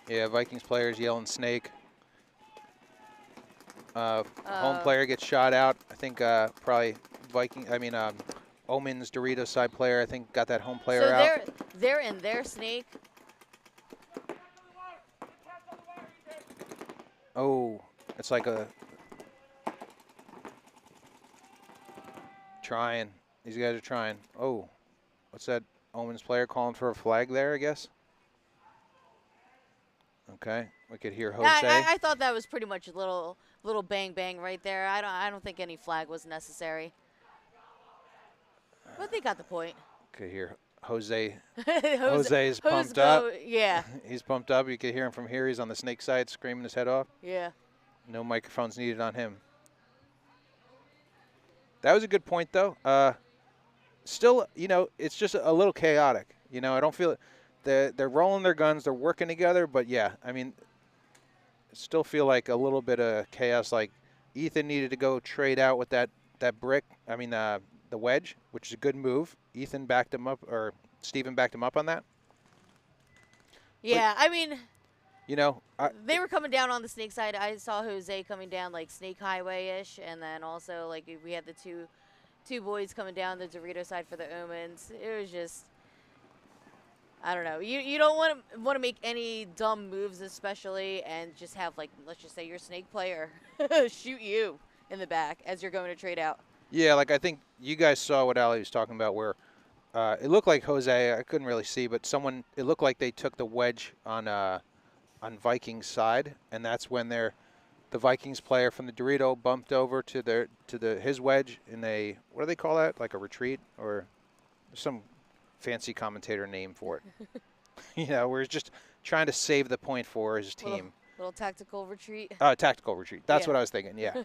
Yeah, Vikings players yelling snake. Home player gets shot out. I think probably Omen's Dorito side player, I think, got that home player out. So they're in their snake. Oh, it's like a trying. These guys are trying. Oh, what's that? Omen's player calling for a flag there, I guess. Okay, we could hear Jose. I thought that was pretty much a little bang bang right there. I don't think any flag was necessary. But they got the point. Could hear Jose. Jose's pumped up. Yeah. He's pumped up. You could hear him from here. He's on the snake side, screaming his head off. Yeah. No microphones needed on him. That was a good point, though. Still, you know, it's just a little chaotic. You know, I don't feel it. They're rolling their guns. They're working together. But, yeah, I mean, still feel like a little bit of chaos. Like, Ethan needed to go trade out with that brick. I mean, the wedge, which is a good move. Ethan backed him up, or Steven backed him up on that. Yeah, but, I mean, you know, they were coming down on the snake side. I saw Jose coming down like Snake Highway-ish, and then also like we had the two boys coming down the Dorito side for the Omens. It was just, I don't know. You don't want to make any dumb moves, especially, and just have, like, let's just say your snake player shoot you in the back as you're going to trade out. Yeah, like I think you guys saw what Ali was talking about, where it looked like Jose. I couldn't really see, but it looked like they took the wedge on Vikings side, and that's when the Vikings player from the Dorito bumped over to his wedge in a, what do they call that? Like a retreat, or some fancy commentator name for it. You know, we're just trying to save the point for his team. Little tactical retreat. Tactical retreat. That's what I was thinking. Yeah.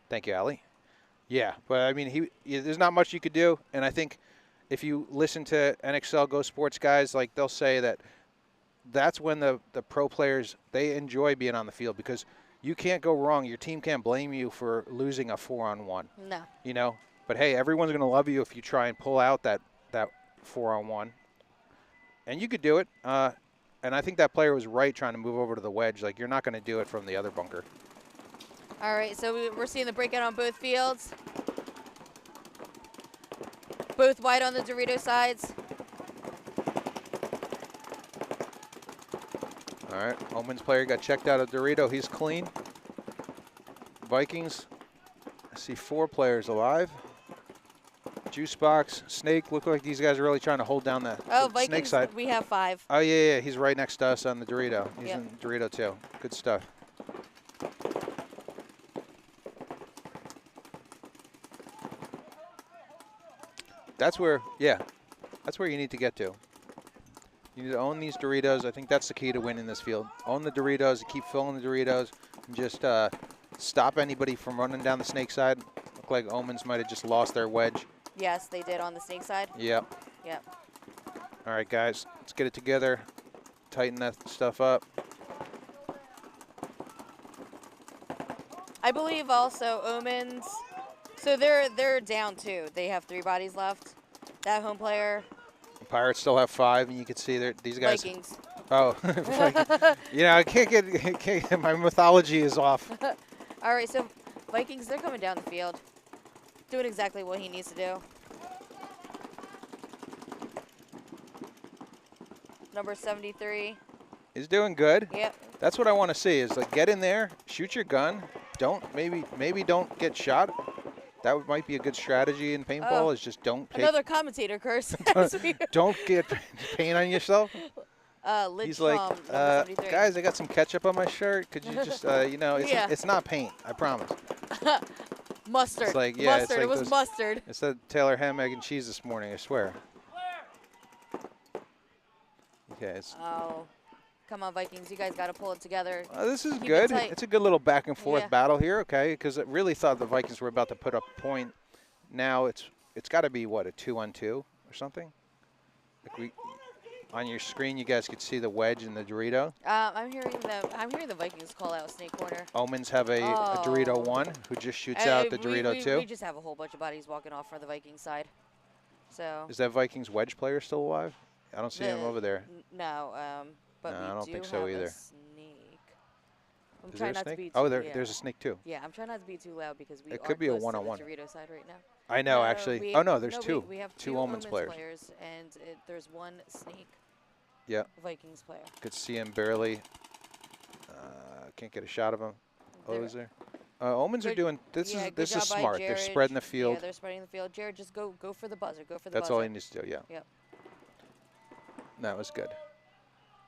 Thank you, Ali. Yeah, but I mean, there's not much you could do, and I think if you listen to NXL Go Sports guys, like they'll say that's when the pro players, they enjoy being on the field, because you can't go wrong. Your team can't blame you for losing a 4-on-1. No. You know, but hey, everyone's going to love you if you try and pull out that 4-on-1, and you could do it. And I think that player was right trying to move over to the wedge. Like, you're not going to do it from the other bunker. All right, so we're seeing the breakout on both fields. Both wide on the Dorito sides. All right, Omen's player got checked out of Dorito. He's clean. Vikings, I see 4 players alive. Juicebox, Snake, look like these guys are really trying to hold down the Vikings, Snake side. We have 5. Oh, yeah, he's right next to us on the Dorito. He's Yep. in Dorito, too. Good stuff. That's where, yeah, That's where you need to get to. You need to own these Doritos. I think that's the key to winning this field. Own the Doritos, keep filling the Doritos, and just stop anybody from running down the snake side. Look like Omens might have just lost their wedge. Yes, they did on the snake side. Yep. Yep. All right, guys, let's get it together. Tighten that stuff up. I believe also Omens. So they're down 2. They have 3 bodies left. That home player. The Pirates still have 5, and you can see these guys. Vikings. Oh, you know, I can't get my mythology is off. All right, so Vikings, they're coming down the field, doing exactly what he needs to do. Number 73. He's doing good. Yep. That's what I want to see is like get in there, shoot your gun. Maybe don't get shot. That might be a good strategy in paintball. Oh, is just don't take, another commentator curse. don't get paint on yourself. He's like, number 73. guys, I got some ketchup on my shirt. Could you just, you know, it's not paint. I promise. Mustard. It's like, yeah, mustard. it's like It was those- mustard. I said Taylor ham, egg, and cheese this morning. I swear. Okay, it's. Oh, come on, Vikings. You guys got to pull it together. This is Keep it good. tight. It's a good little back and forth Yeah. battle here, okay? Because I really thought the Vikings were about to put up a point. Now it's got to be what, a 2-on-2 or something. Like on your screen, you guys could see the wedge and the Dorito. I'm hearing the Vikings call out snake corner. Omens have a Dorito Oh. 1 who just shoots out the Dorito 2. We just have a whole bunch of bodies walking off for the Vikings side. So. Is that Vikings wedge player still alive? I don't see him over there. No, but No, we I don't do think so have either. a snake. I'm Is there trying a not to snake? be Oh, too, there's a snake too. Yeah, I'm trying not to be too loud because we It are could be a close to one-on-one. the Dorito side right now. I know, No, actually. Oh, no, there's two. We have two Omens players. and there's one snake Yeah, Vikings player. could see him barely. Can't get a shot of him. Oh, There- is there? Omens are Good- doing, this yeah, is good this is job by smart. They're Jared. spreading the Yeah, field. they're spreading the field. Jared, just go for the buzzer. Go for the That's buzzer. all he needs to do, yeah. Yep. That was good.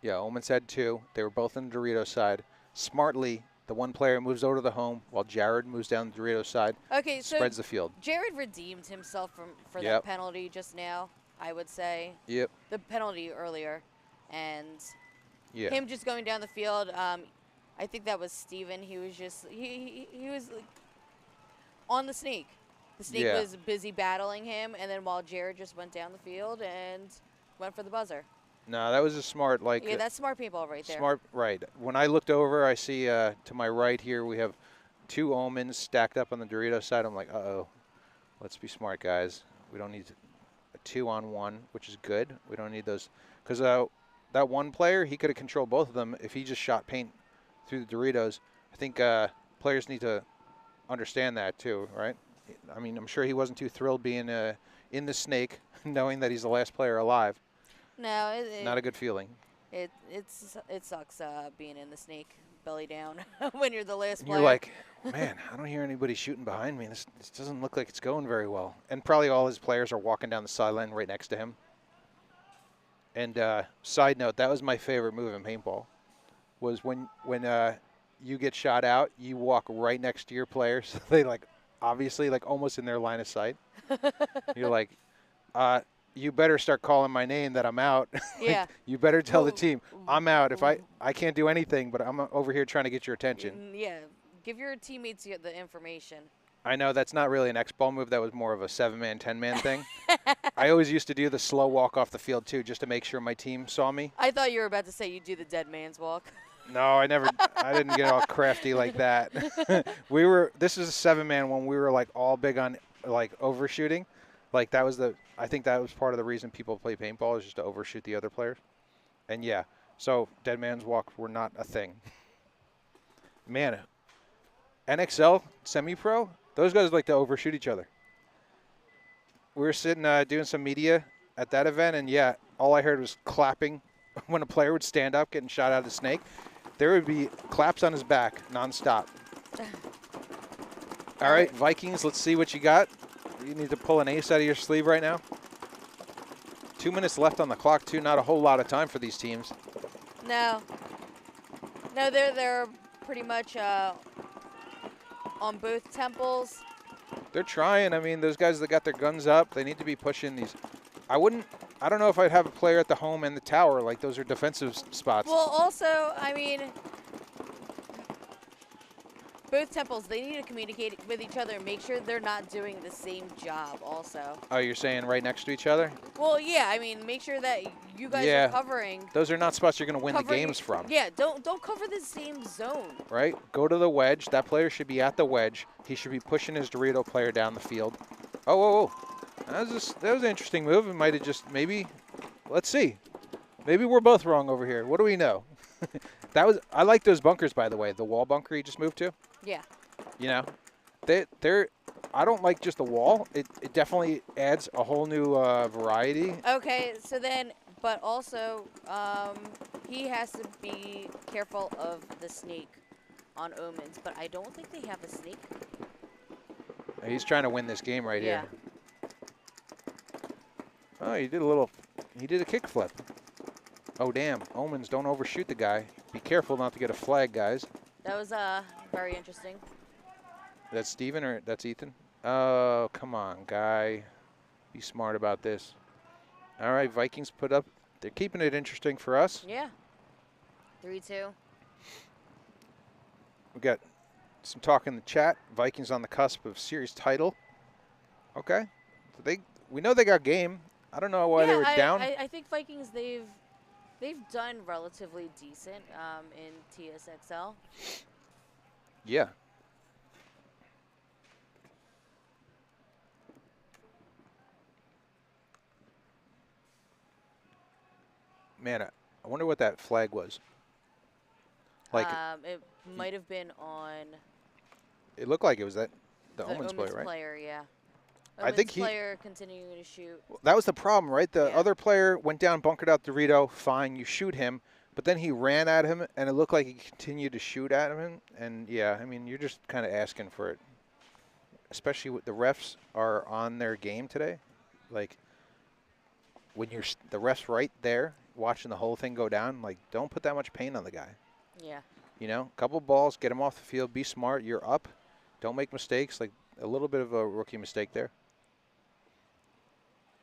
Yeah, Omens had 2. They were both on the Dorito side. Smartly, the one player moves over to the home while Jared moves down the Dorito side, Okay, so spreads the field. Jared redeemed himself for Yep. that penalty just now, I would say. Yep. The penalty earlier. And Yeah. him just going down the field, I think that was Steven. He was just, he was like on the snake. The snake Yeah. was busy battling him, and then while Jared just went down the field and went for the buzzer. No, that was a smart, like, Yeah, that's smart paintball right there. smart, right. When I looked over, I see to my right here, we have 2 Omens stacked up on the Dorito side. I'm like, uh-oh, let's be smart, guys. We don't need a 2-on-1, which is good. We don't need those. Because that one player, he could have controlled both of them if he just shot paint through the Doritos. I think players need to understand that too, right? I mean, I'm sure he wasn't too thrilled being in the snake, knowing that he's the last player alive. No, Not a good feeling. it sucks being in the snake belly down when you're the last And player. you're like, man, I don't hear anybody shooting behind me. This doesn't look like it's going very well. And probably all his players are walking down the sideline right next to him. And side note, that was my favorite move in paintball, was when you get shot out, you walk right next to your players. They obviously almost in their line of sight. You're like, you better start calling my name that I'm out. Yeah. You better tell the team I'm out. If I can't do anything, but I'm over here trying to get your attention. Yeah, give your teammates the information. I know that's not really an X-ball move. That was more of a 7-man, 10-man thing. I always used to do the slow walk off the field too, just to make sure my team saw me. I thought you were about to say you do the dead man's walk. No, I didn't get all crafty like that. This is a 7-man when we were all big on overshooting. I think that was part of the reason people play paintball, is just to overshoot the other players. And yeah, so dead man's walks were not a thing. Man, NXL semi-pro, those guys like to overshoot each other. We were sitting doing some media at that event, and yeah, all I heard was clapping when a player would stand up getting shot out of the snake. There would be claps on his back nonstop. All right, Vikings, let's see what you got. You need to pull an ace out of your sleeve right now. 2 minutes left on the clock, too. Not a whole lot of time for these teams. No, they're pretty much on both temples. They're trying. I mean, those guys that got their guns up, they need to be pushing these. I wouldn't I don't know if I'd have a player at the home and the tower. Like, those are defensive spots. Well, also, I mean, both temples, they need to communicate with each other and make sure they're not doing the same job also. Oh, you're saying right next to each other? Well, yeah, I mean, make sure that you guys Yeah. are covering. Those are not spots you're going to win the covering- games from. Yeah, don't cover the same zone. Right? Go to the wedge. That player should be at the wedge. He should be pushing his Dorito player down the field. Oh, whoa, whoa. That was an interesting move. It might have just maybe, let's see. Maybe we're both wrong over here. What do we know? I like those bunkers, by the way. The wall bunker he just moved to. Yeah. You know, I don't like just the wall. It definitely adds a whole new variety. Okay, so then, but also, he has to be careful of the snake on Omens, but I don't think they have a snake. He's trying to win this game right Yeah. here. Oh, he did a kickflip. Oh, damn. Omens, don't overshoot the guy. Be careful not to get a flag, guys. That was very interesting. That's Steven or that's Ethan? Oh, come on, guy. Be smart about this. All right, Vikings put up. They're keeping it interesting for us. Yeah. 3-2. We got some talk in the chat. Vikings on the cusp of series title. Okay. So we know they got game. I don't know why they were down. I think Vikings, they've done relatively decent in TSXL. Yeah. Man, I wonder what that flag was. Like, It might have been on it looked like it was the the Omens player, right? player, yeah. I think player continuing to shoot. That was the problem, right? The Yeah. other player went down, bunkered out Dorito, fine, you shoot him, but then he ran at him, and it looked like he continued to shoot at him. And, yeah, I mean, you're just kind of asking for it. Especially with the refs are on their game today. Like, when the ref's right there watching the whole thing go down, like, don't put that much pain on the guy. Yeah. You know, couple balls, get him off the field, be smart, you're up. Don't make mistakes, like a little bit of a rookie mistake there.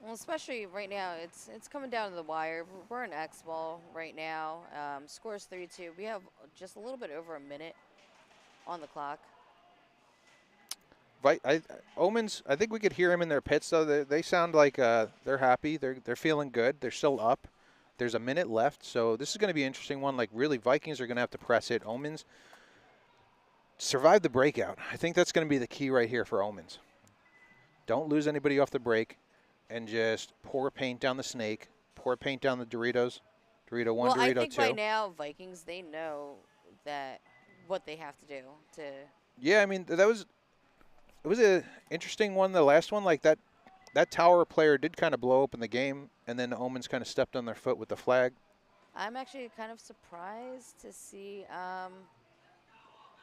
Well, especially right now, it's coming down to the wire. We're in X-ball right now. Scores 3-2. We have just a little bit over a minute on the clock. Omens, I think we could hear him in their pits, though. They sound like they're happy. They're feeling good. They're still up. There's a minute left, so this is going to be an interesting one. Like, really, Vikings are going to have to press it. Omens, survive the breakout. I think that's going to be the key right here for Omens. Don't lose anybody off the break, and just pour paint down the snake, pour paint down the Doritos. Dorito 1, Well, Dorito 2. I think by now, Vikings, they know that what they have to do to... Yeah, I mean, it was an interesting one, the last one. Like, that tower player did kind of blow open the game, and then the Omens kind of stepped on their foot with the flag. I'm actually kind of surprised to see...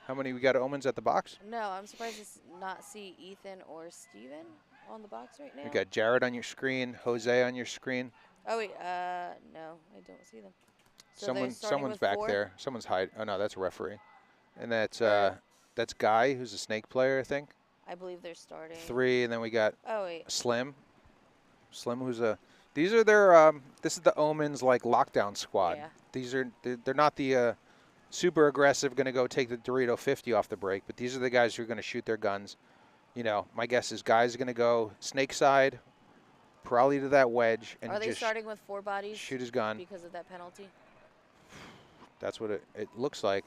How many we got Omens at the box? No, I'm surprised to not see Ethan or Steven on the box right now. We got Jared on your screen, Jose on your screen. Oh, wait, no, I don't see them. So they're starting Someone's with back 4? there. Someone's hiding. Oh, no, that's a referee. And that's Guy, who's a snake player, I think. I believe they're starting. 3, and then we got Oh, wait. Slim. Slim, who's these are their, this is the Omens, like, lockdown squad. Yeah. They're not the super aggressive, going to go take the Dorito 50 off the break, but these are the guys who are going to shoot their guns. You know, my guess is Guy's going to go snake side, probably to that wedge, and Are they just starting with 4 bodies shoot his gun. because of that penalty? That's what it looks like.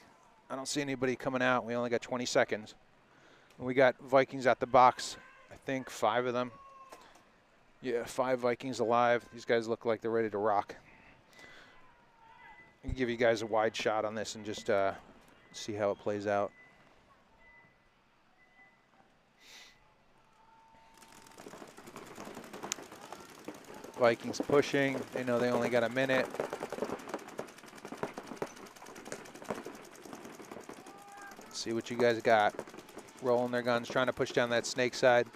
I don't see anybody coming out. We only got 20 seconds. And we got Vikings at the box. I think 5 of them. Yeah, 5 Vikings alive. These guys look like they're ready to rock. I can give you guys a wide shot on this and just see how it plays out. Vikings pushing. They know they only got a minute. See what you guys got. Rolling their guns, trying to push down that snake side.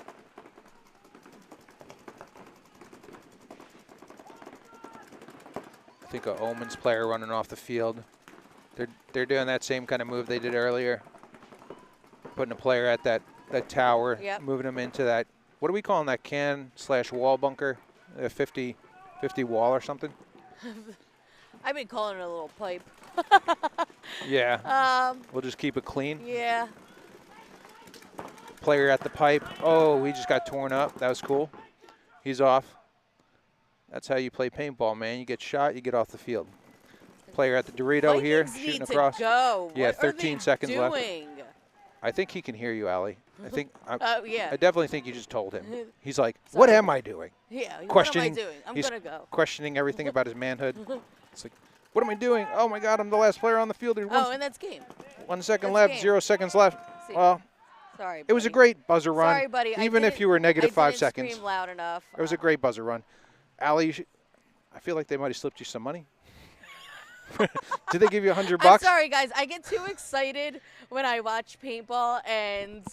I think a Omens player running off the field. They're doing that same kind of move they did earlier. Putting a player at that tower, Yep. moving them into that, what are we calling that, can/wall bunker? 50. 50 wall or something. I've been calling it a little pipe. Yeah. We'll just keep it clean. Yeah. Player at the pipe. Oh, he just got torn up. That was cool. He's off. That's how you play paintball, man. You get shot, you get off the field. Player at the Dorito Vikings here, need shooting to across. Go. Yeah, What 13 are they seconds left. doing? I think he can hear you, Allie. Oh, yeah. I definitely think you just told him. He's like, Sorry. what am I doing? Yeah, Questioning, what am I doing? I'm he's going to go. questioning everything about his manhood. It's like, what am I doing? Oh, my God, I'm the last player on the field. There's Oh, and that's game. 1 second that's left, game. 0 seconds left. See. Well, Sorry, buddy. it was a great buzzer run. Sorry, buddy. Even if you were negative 5 seconds. Scream loud enough. It was a great buzzer run. Allie, I feel like they might have slipped you some money. Did they give you $100? I'm sorry, guys. I get too excited when I watch paintball, and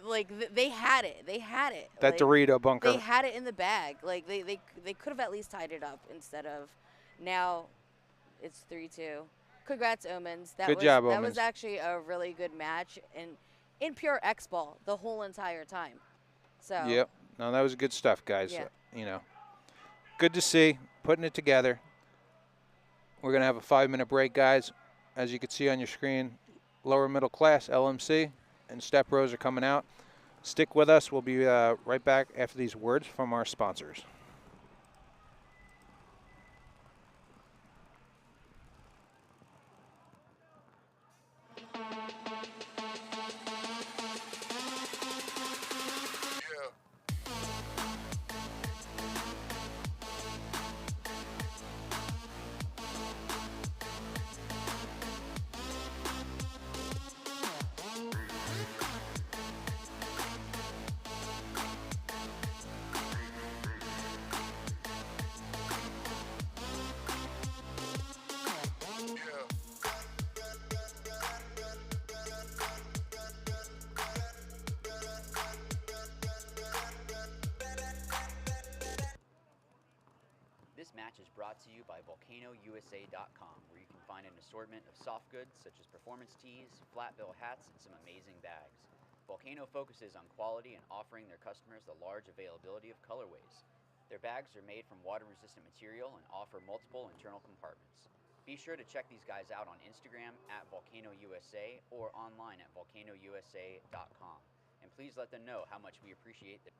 like they had it. They had it. That like, Dorito bunker. They had it in the bag. Like they could have at least tied it up instead of now it's 3-2. Congrats, Omens. Good job, That Omens. was actually a really good match and in pure X-ball the whole entire time. So. Yep. No, that was good stuff, guys. Yeah. You know, good to see. Putting it together. We're going to have a 5-minute break, guys. As you can see on your screen, lower middle class, LMC, and Step Bros are coming out. Stick with us. We'll be right back after these words from our sponsors. This match is brought to you by VolcanoUSA.com, where you can find an assortment of soft goods such as performance tees, flat bill hats, and some amazing bags. Volcano focuses on quality and offering their customers the large availability of colorways. Their bags are made from water-resistant material and offer multiple internal compartments. Be sure to check these guys out on Instagram at VolcanoUSA or online at VolcanoUSA.com. And please let them know how much we appreciate them.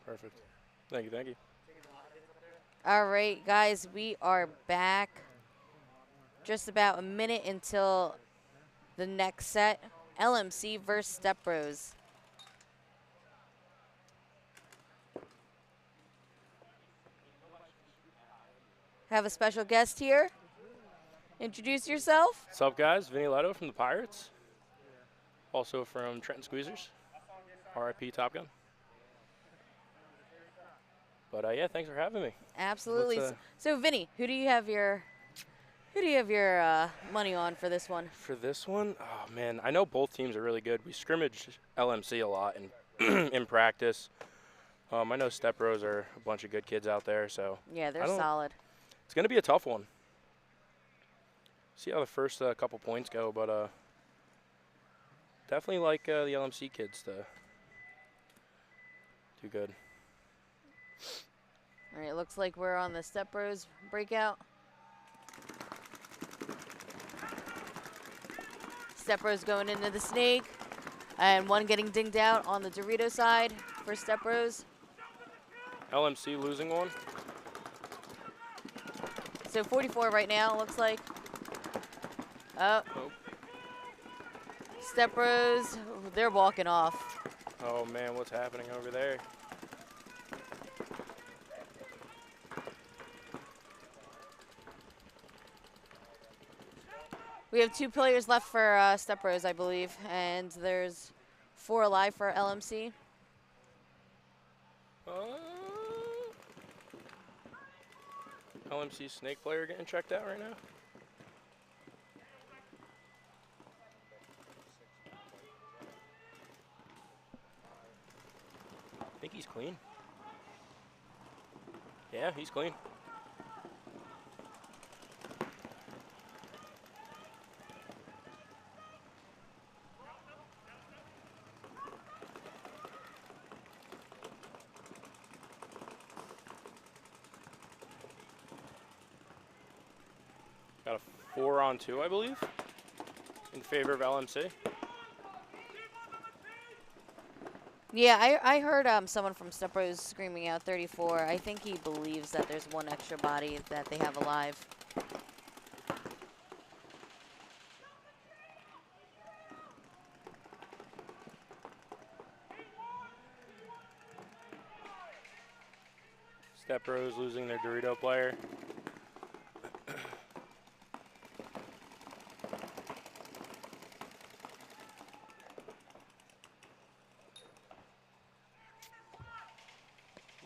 Perfect. Thank you, thank you. All right, guys, we are back. Just about a minute until the next set. LMC versus Step Bros. Have a special guest here. Introduce yourself. What's up, guys? Vinny Leto from the Pirates. Also from Trenton Squeezers. RIP Top Gun. But yeah, thanks for having me. Absolutely. Let's, So, Vinny, who do you have your money on for this one? For this one, oh man, I know both teams are really good. We scrimmage LMC a lot in practice. I know Step Bros are a bunch of good kids out there, so Yeah, they're solid. it's gonna be a tough one. See how the first couple points go, but definitely like the LMC kids to do good. All right, looks like we're on the Step Bros breakout. Step Bros going into the snake, and one getting dinged out on the Dorito side for Step Bros. LMC losing one. So 44 right now, looks like. Oh. Step Bros, they're walking off. Oh man, what's happening over there? We have 2 players left for Step Bros, I believe, and there's 4 alive for LMC. LMC snake player getting checked out right now. I think he's clean. Yeah, he's clean. Got a 4-on-2, I believe, in favor of LMC. Yeah, I heard someone from Step Bros screaming out 34. I think he believes that there's 1 extra body that they have alive. Step Bros losing their Dorito player.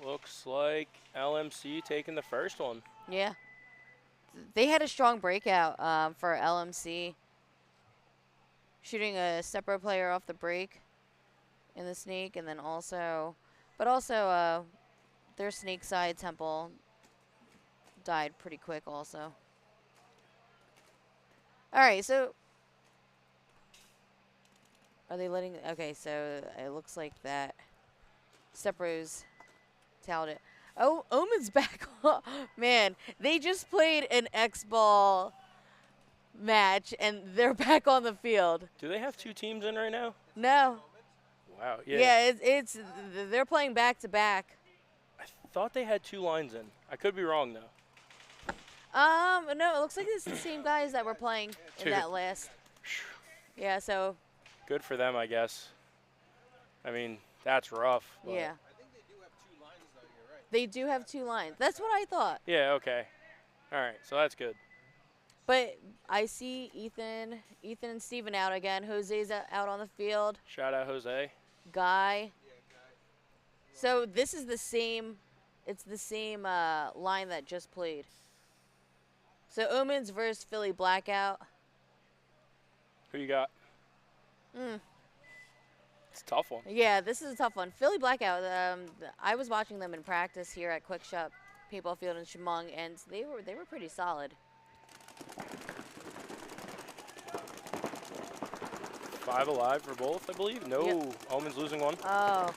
Looks like LMC taking the first one. Yeah. They had a strong breakout for LMC. Shooting a Step Bro player off the break in the snake, and then also, their snake side Temple died pretty quick also. All right, so are they letting? Okay, so it looks like that Step Bros tallied it. Oh, Omen's back. Man, they just played an X-Ball match, and they're back on the field. Do they have 2 teams in right now? No. Wow, yeah. Yeah, they're playing back to back. I thought they had 2 lines in. I could be wrong, though. No, it looks like it's the same guys that were playing in that last. Yeah, so. Good for them, I guess. I mean, that's rough. Yeah. They do have 2 lines. That's what I thought. Yeah, okay. All right, so that's good. But I see Ethan and Steven out again. Jose's out on the field. Shout out Jose. Guy. So this is the same, it's the same line that just played. So Omens versus Philly Blackout. Who you got? It's a tough one. Yeah, this is a tough one. Philly Blackout, I was watching them in practice here at Quick Shop Paintball Field in Chemung, and they were pretty solid. 5 alive for both, I believe. No, Yep. Omen's losing one. Oh.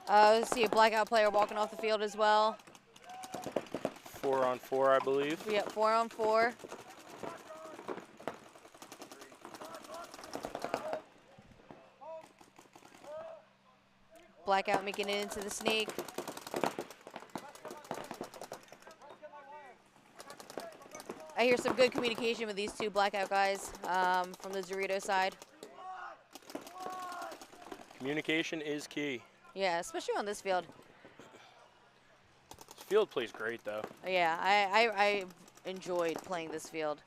I see a Blackout player walking off the field as well. 4-on-4, I believe. We got 4-on-4. Blackout making it into the snake. I hear some good communication with these two Blackout guys from the Dorito side. Communication is key. Yeah, especially on this field. This field plays great, though. Yeah, I enjoyed playing this field.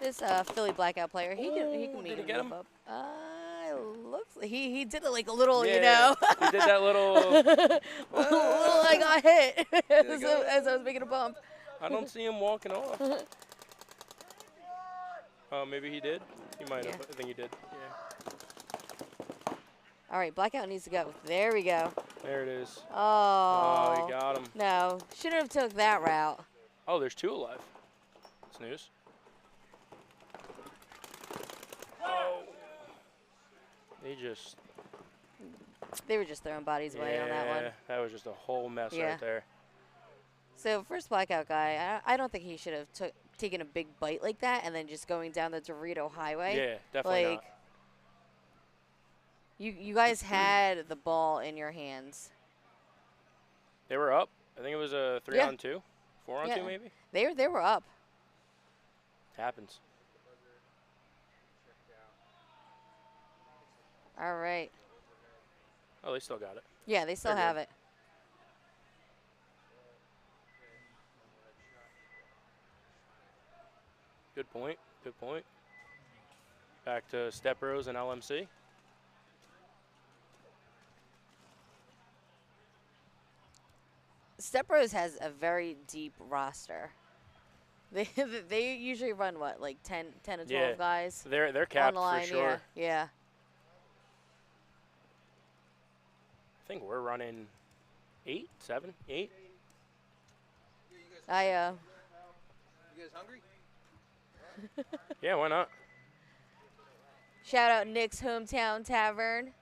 This Philly Blackout player, he can make did he a get move him? up. Looks like he did it like a little, Yeah, you know. he did that little. little I got hit go? as I was making a bump. I don't see him walking off. Oh, maybe he did. He might have. Yeah. I think he did. Yeah. All right, Blackout needs to go. There we go. There it is. Oh. Oh, he got him. No, shouldn't have took that route. Oh, there's 2 alive. That's news. Oh. They were just throwing bodies away on that one. That was just a whole mess Yeah. right there. So first Blackout guy, I don't think he should have taken a big bite like that and then just going down the Dorito highway. Yeah, definitely like, you guys had the ball in your hands. They were up. I think it was a 3-on-2, 4-on-2 Yeah. maybe. They were up. Happens. All right. Oh, they still got it. Yeah, they still They're have good. it. Good point. Good point. Back to Step Rose and LMC. Step Rose has a very deep roster. They usually run what, like 10 to 12 guys They're on capped the line. for sure. Yeah. I think we're running 8, 7, 8. You guys hungry? Yeah, why not? Shout out Nick's Hometown Tavern.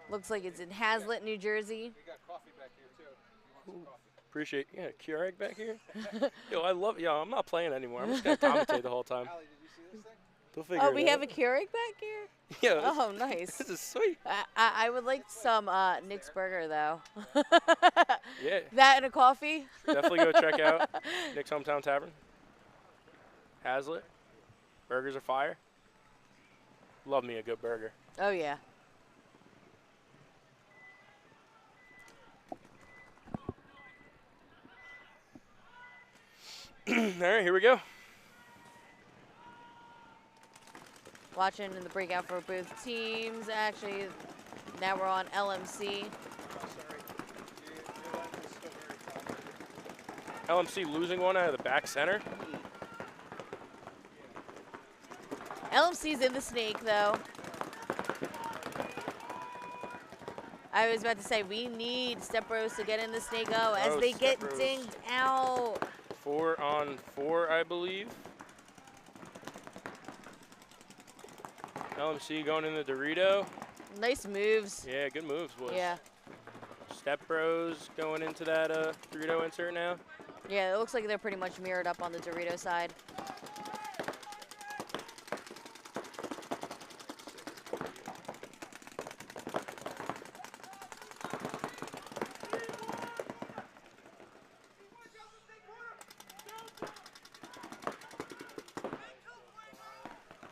Looks like it's in Hazlitt, New Jersey. We got coffee back here too. You want some coffee? Appreciate. Yeah, Keurig back here. Yo, I love. Yo, I'm not playing anymore. I'm just gonna commentate the whole time. Allie, did you see this thing? They'll figure Oh, it we out. have a Keurig back here? Yeah. Oh, nice. This is sweet. I would like some Nick's Burger, though. Yeah. That and a coffee? Definitely go check out Nick's Hometown Tavern. Hazlitt. Burgers are fire. Love me a good burger. Oh, yeah. All right, here we go. Watching in the breakout for both teams. Actually, now we're on LMC. LMC losing one out of the back center. LMC's in the snake, though. I was about to say, we need Step Rose to get in the snake as they get Step Rose. dinged out. 4-on-4, I believe. LMC going in the Dorito. Nice moves. Yeah, good moves, boys. Yeah. Step Bros going into that Dorito insert now. Yeah, it looks like they're pretty much mirrored up on the Dorito side.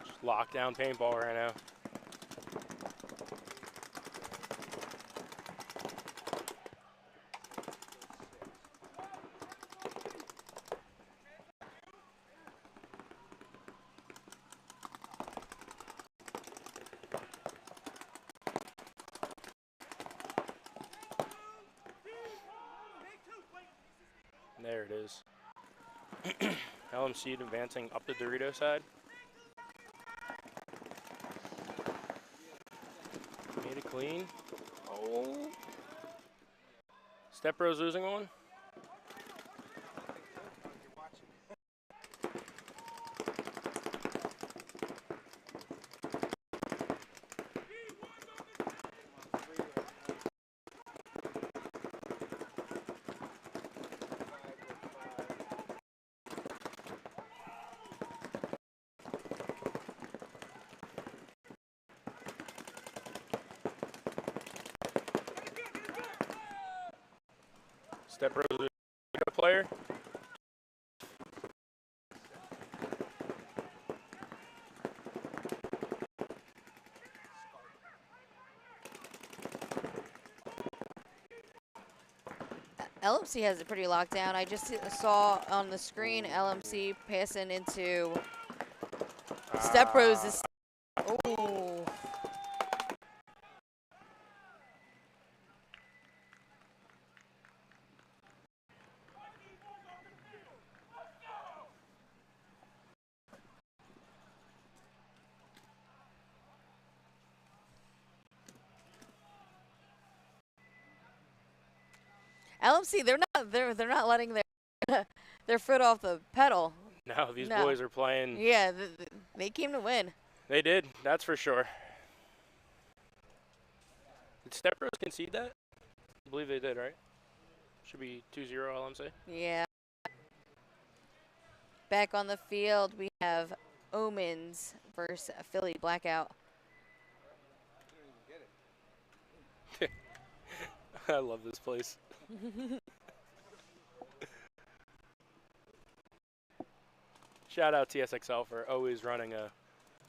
Just lockdown paintball right now. There it is. LMC advancing up the Dorito side. Made it clean. Oh. Step Bros losing one. Step Bros losing a player. LMC has it pretty locked down. I just saw on the screen LMC passing into Step Bros. Oh. LMC, they're not letting their their foot off the pedal. No, these No. boys are playing. Yeah, they came to win. They did, that's for sure. Did Step Bros concede that? I believe they did, right? Should be 2-0 LMC. Yeah. Back on the field, we have Omens versus Philly Blackout. I love this place. Shout out Tsxl for always running a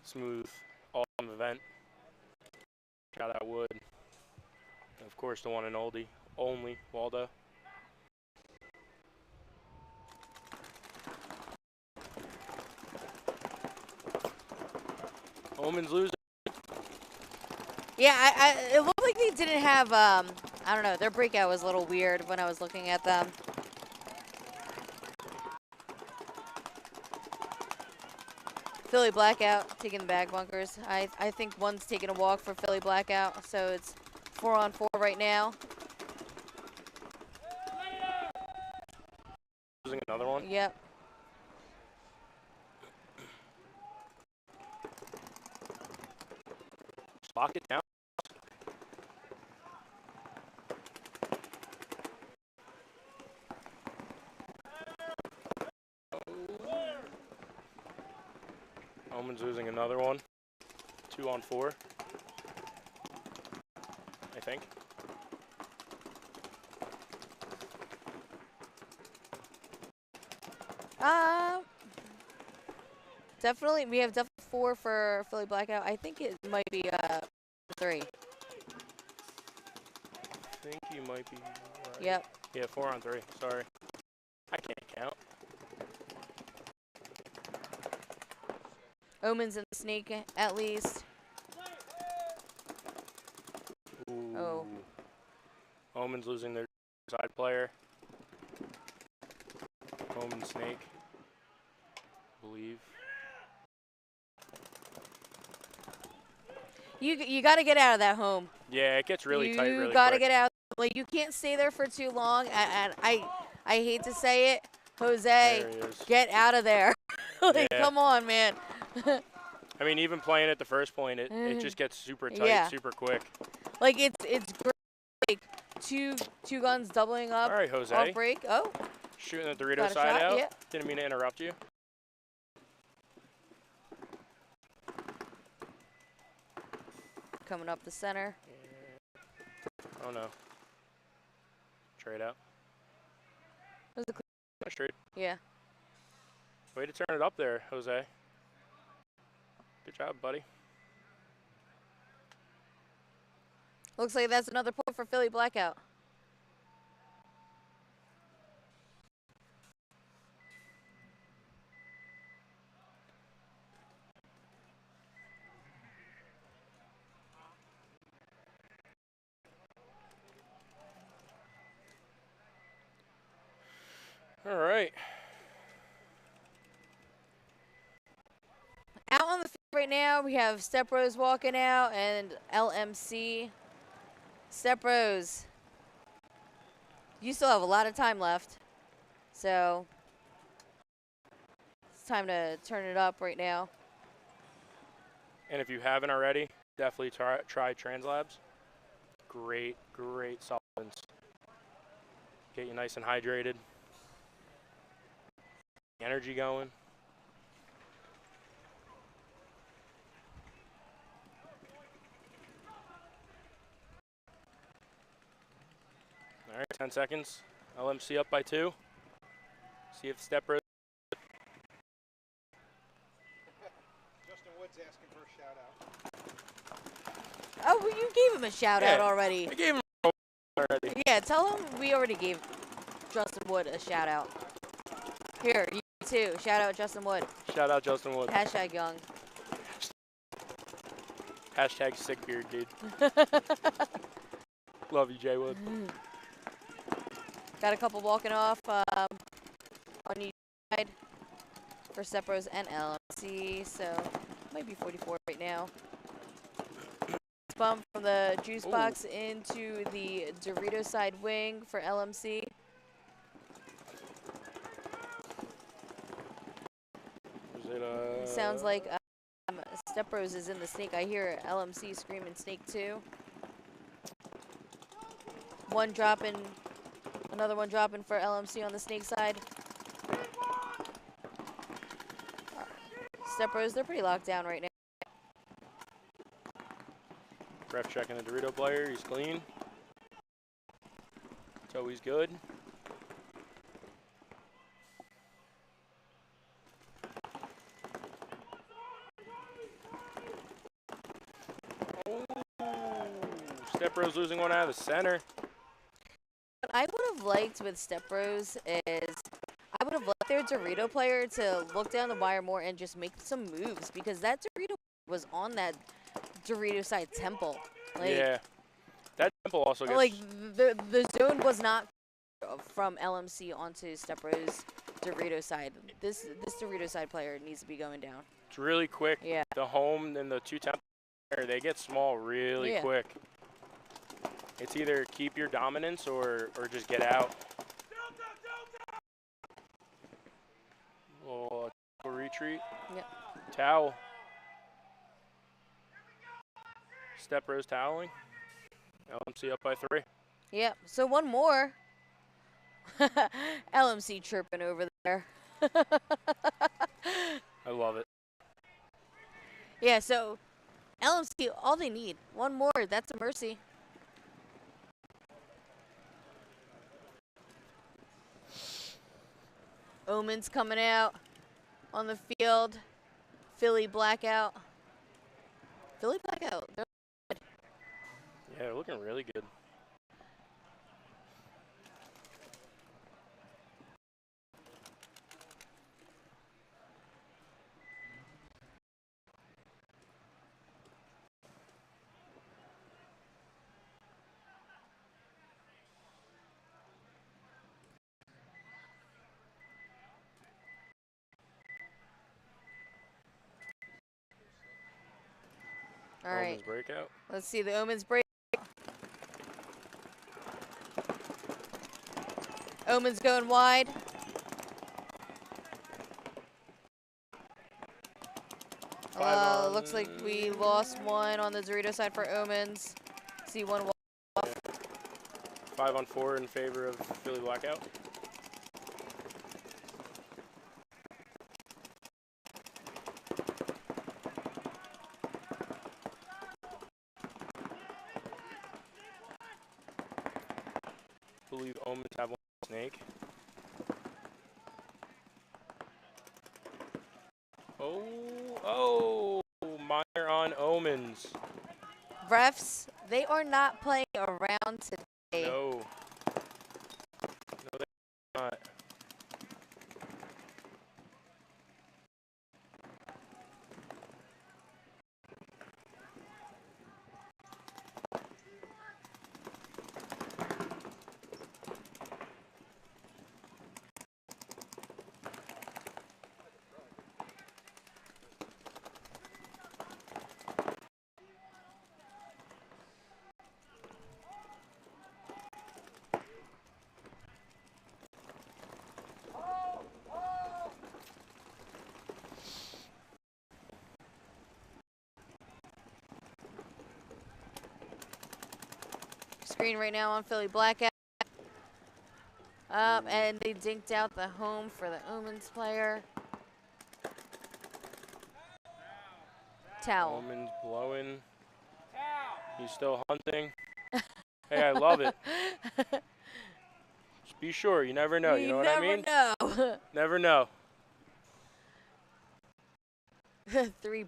smooth, awesome event. Shout out Wood. And of course, the one and only Waldo. Omens losing. Yeah, it looked like they didn't have, I don't know, their breakout was a little weird when I was looking at them. Philly Blackout taking the bag bunkers. I think one's taking a walk for Philly Blackout, so it's 4-on-4 right now. Losing another one. Yep. Just lock it down. Omen's losing another one. 2-on-4. I think. Definitely, we have definitely 4 for Philly Blackout. I think it might be 3. I think you might be right. Yep. Yeah, 4-on-3. Sorry. I can't count. Omens and the Snake at least. Ooh. Oh. Omen's losing their side player. Omen Snake. I believe. You got to get out of that home. Yeah, it gets really tight really You got to quick. get out. Like, you can't stay there for too long. And I hate to say it, Jose, There he is. get out of there. Like, Yeah. come on, man. I mean, even playing at the first point, it just gets super tight, Yeah. super quick. Like, it's great. Like, two guns doubling up All right, Jose. off break. Oh, Shooting the Dorito got a side shot, out. yeah. Didn't mean to interrupt you. coming up the center. Oh, no. Trade out. It was a Nice trade. yeah. Way to turn it up there, Jose. Good job, buddy. Looks like that's another point for Philly Blackout. All right. right now. We have Step Rose walking out and LMC. Step Rose, you still have a lot of time left. So it's time to turn it up right now. And if you haven't already, definitely try Translabs. Great solvents. Get you nice and hydrated. Energy going. All right, 10 seconds. LMC up by 2. See if Step Rose. Justin Wood's asking for a shout out. Oh, well, you gave him a shout out already. I gave him already. Yeah, tell him we already gave Justin Wood a shout out. Here, you too. Shout out Justin Wood. Shout out Justin Wood. Hashtag young. Hashtag sick beard, dude. Love you, Jay Wood. Got a couple walking off on each side for Step Rose and LMC, so might be 44 right now. Bump from the juice box into the Dorito side wing for LMC. Sounds like Step Rose is in the snake. I hear LMC screaming snake too. One dropping, another one dropping for LMC on the snake side. Step Rose, they're pretty locked down right now. Ref checking the Dorito player. He's clean. It's always good. Step Rose losing one out of the center. What I would have liked with Step Rose is I would have liked their Dorito player to look down the wire more and just make some moves, because that Dorito was on that Dorito side temple. Like, yeah. That temple also gets... Like, the zone was not from LMC onto Step Rose Dorito side. This Dorito side player needs to be going down. It's really quick. Yeah. The home and the two temple, they get small really quick. It's either keep your dominance or just get out. Little retreat. Yep. Towel. Step Rose toweling. LMC up by 3. Yep. So one more. LMC chirping over there. I love it. Yeah, so LMC, all they need, one more. That's a mercy. Omens coming out on the field. Philly blackout. Philly blackout. They're good. Yeah, they're looking really good. All right. Omens breakout. Let's see the Omens break. Omens going wide. Looks like we lost one on the Dorito side for Omens. See one off. 5 on 4 in favor of Philly blackout. I believe Omens have one snake. Oh, minor on Omens. Refs, they are not playing around today. No. No, they're not. Screen right now on Philly Blackout. And they dinked out the home for the Omens player. Towel. Omens blowing. He's still hunting. Hey, I love it. Just be sure. You never know. You know what I mean? Never know. Never know. Three.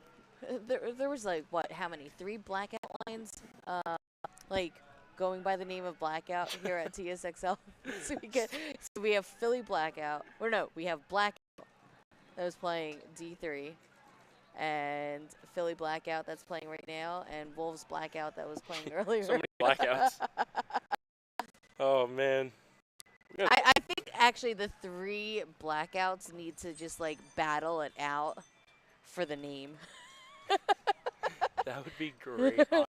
There was like what? How many? 3 blackout lines. Like going by the name of Blackout here at TSXL. So we have Philly Blackout. Or no, we have Blackout that was playing D3, and Philly Blackout that's playing right now, and Wolves Blackout that was playing earlier. So many blackouts. Oh man. I think actually the 3 blackouts need to just like battle it out for the name. That would be great. Honestly.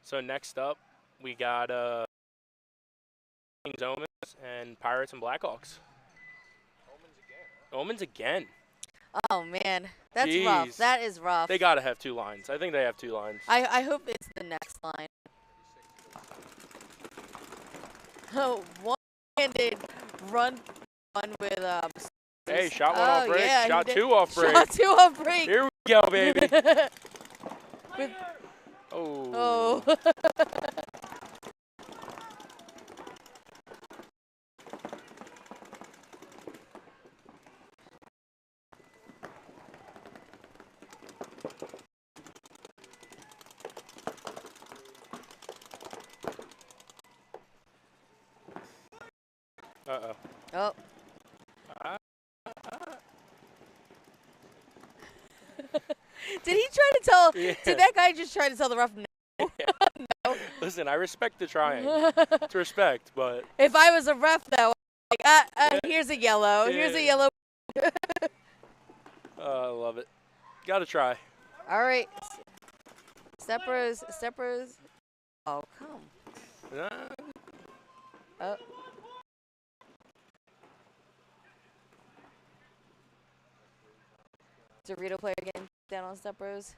So next up, we got Kings Omens and Pirates and Blackhawks. Omens again. Oh man, that's Jeez. rough. That is rough. They gotta have 2 lines. I think they have 2 lines. I hope it's the next line. Oh, one-handed run with Hey, shot 1 off break. Yeah, shot 2 off break. Shot 2 off break. Here we go, baby. Oh. Uh-oh. Oh. Did he try to tell? Yeah. Did that guy just try to tell the ref no? No. Listen, I respect the trying. It's respect, but If I was a ref, though, like, here's a yellow. Yeah. Here's a yellow. I love it. Gotta try. All right. Step Rose. Step Rose. Oh, come. Oh. Dorito player again down on Step Rose.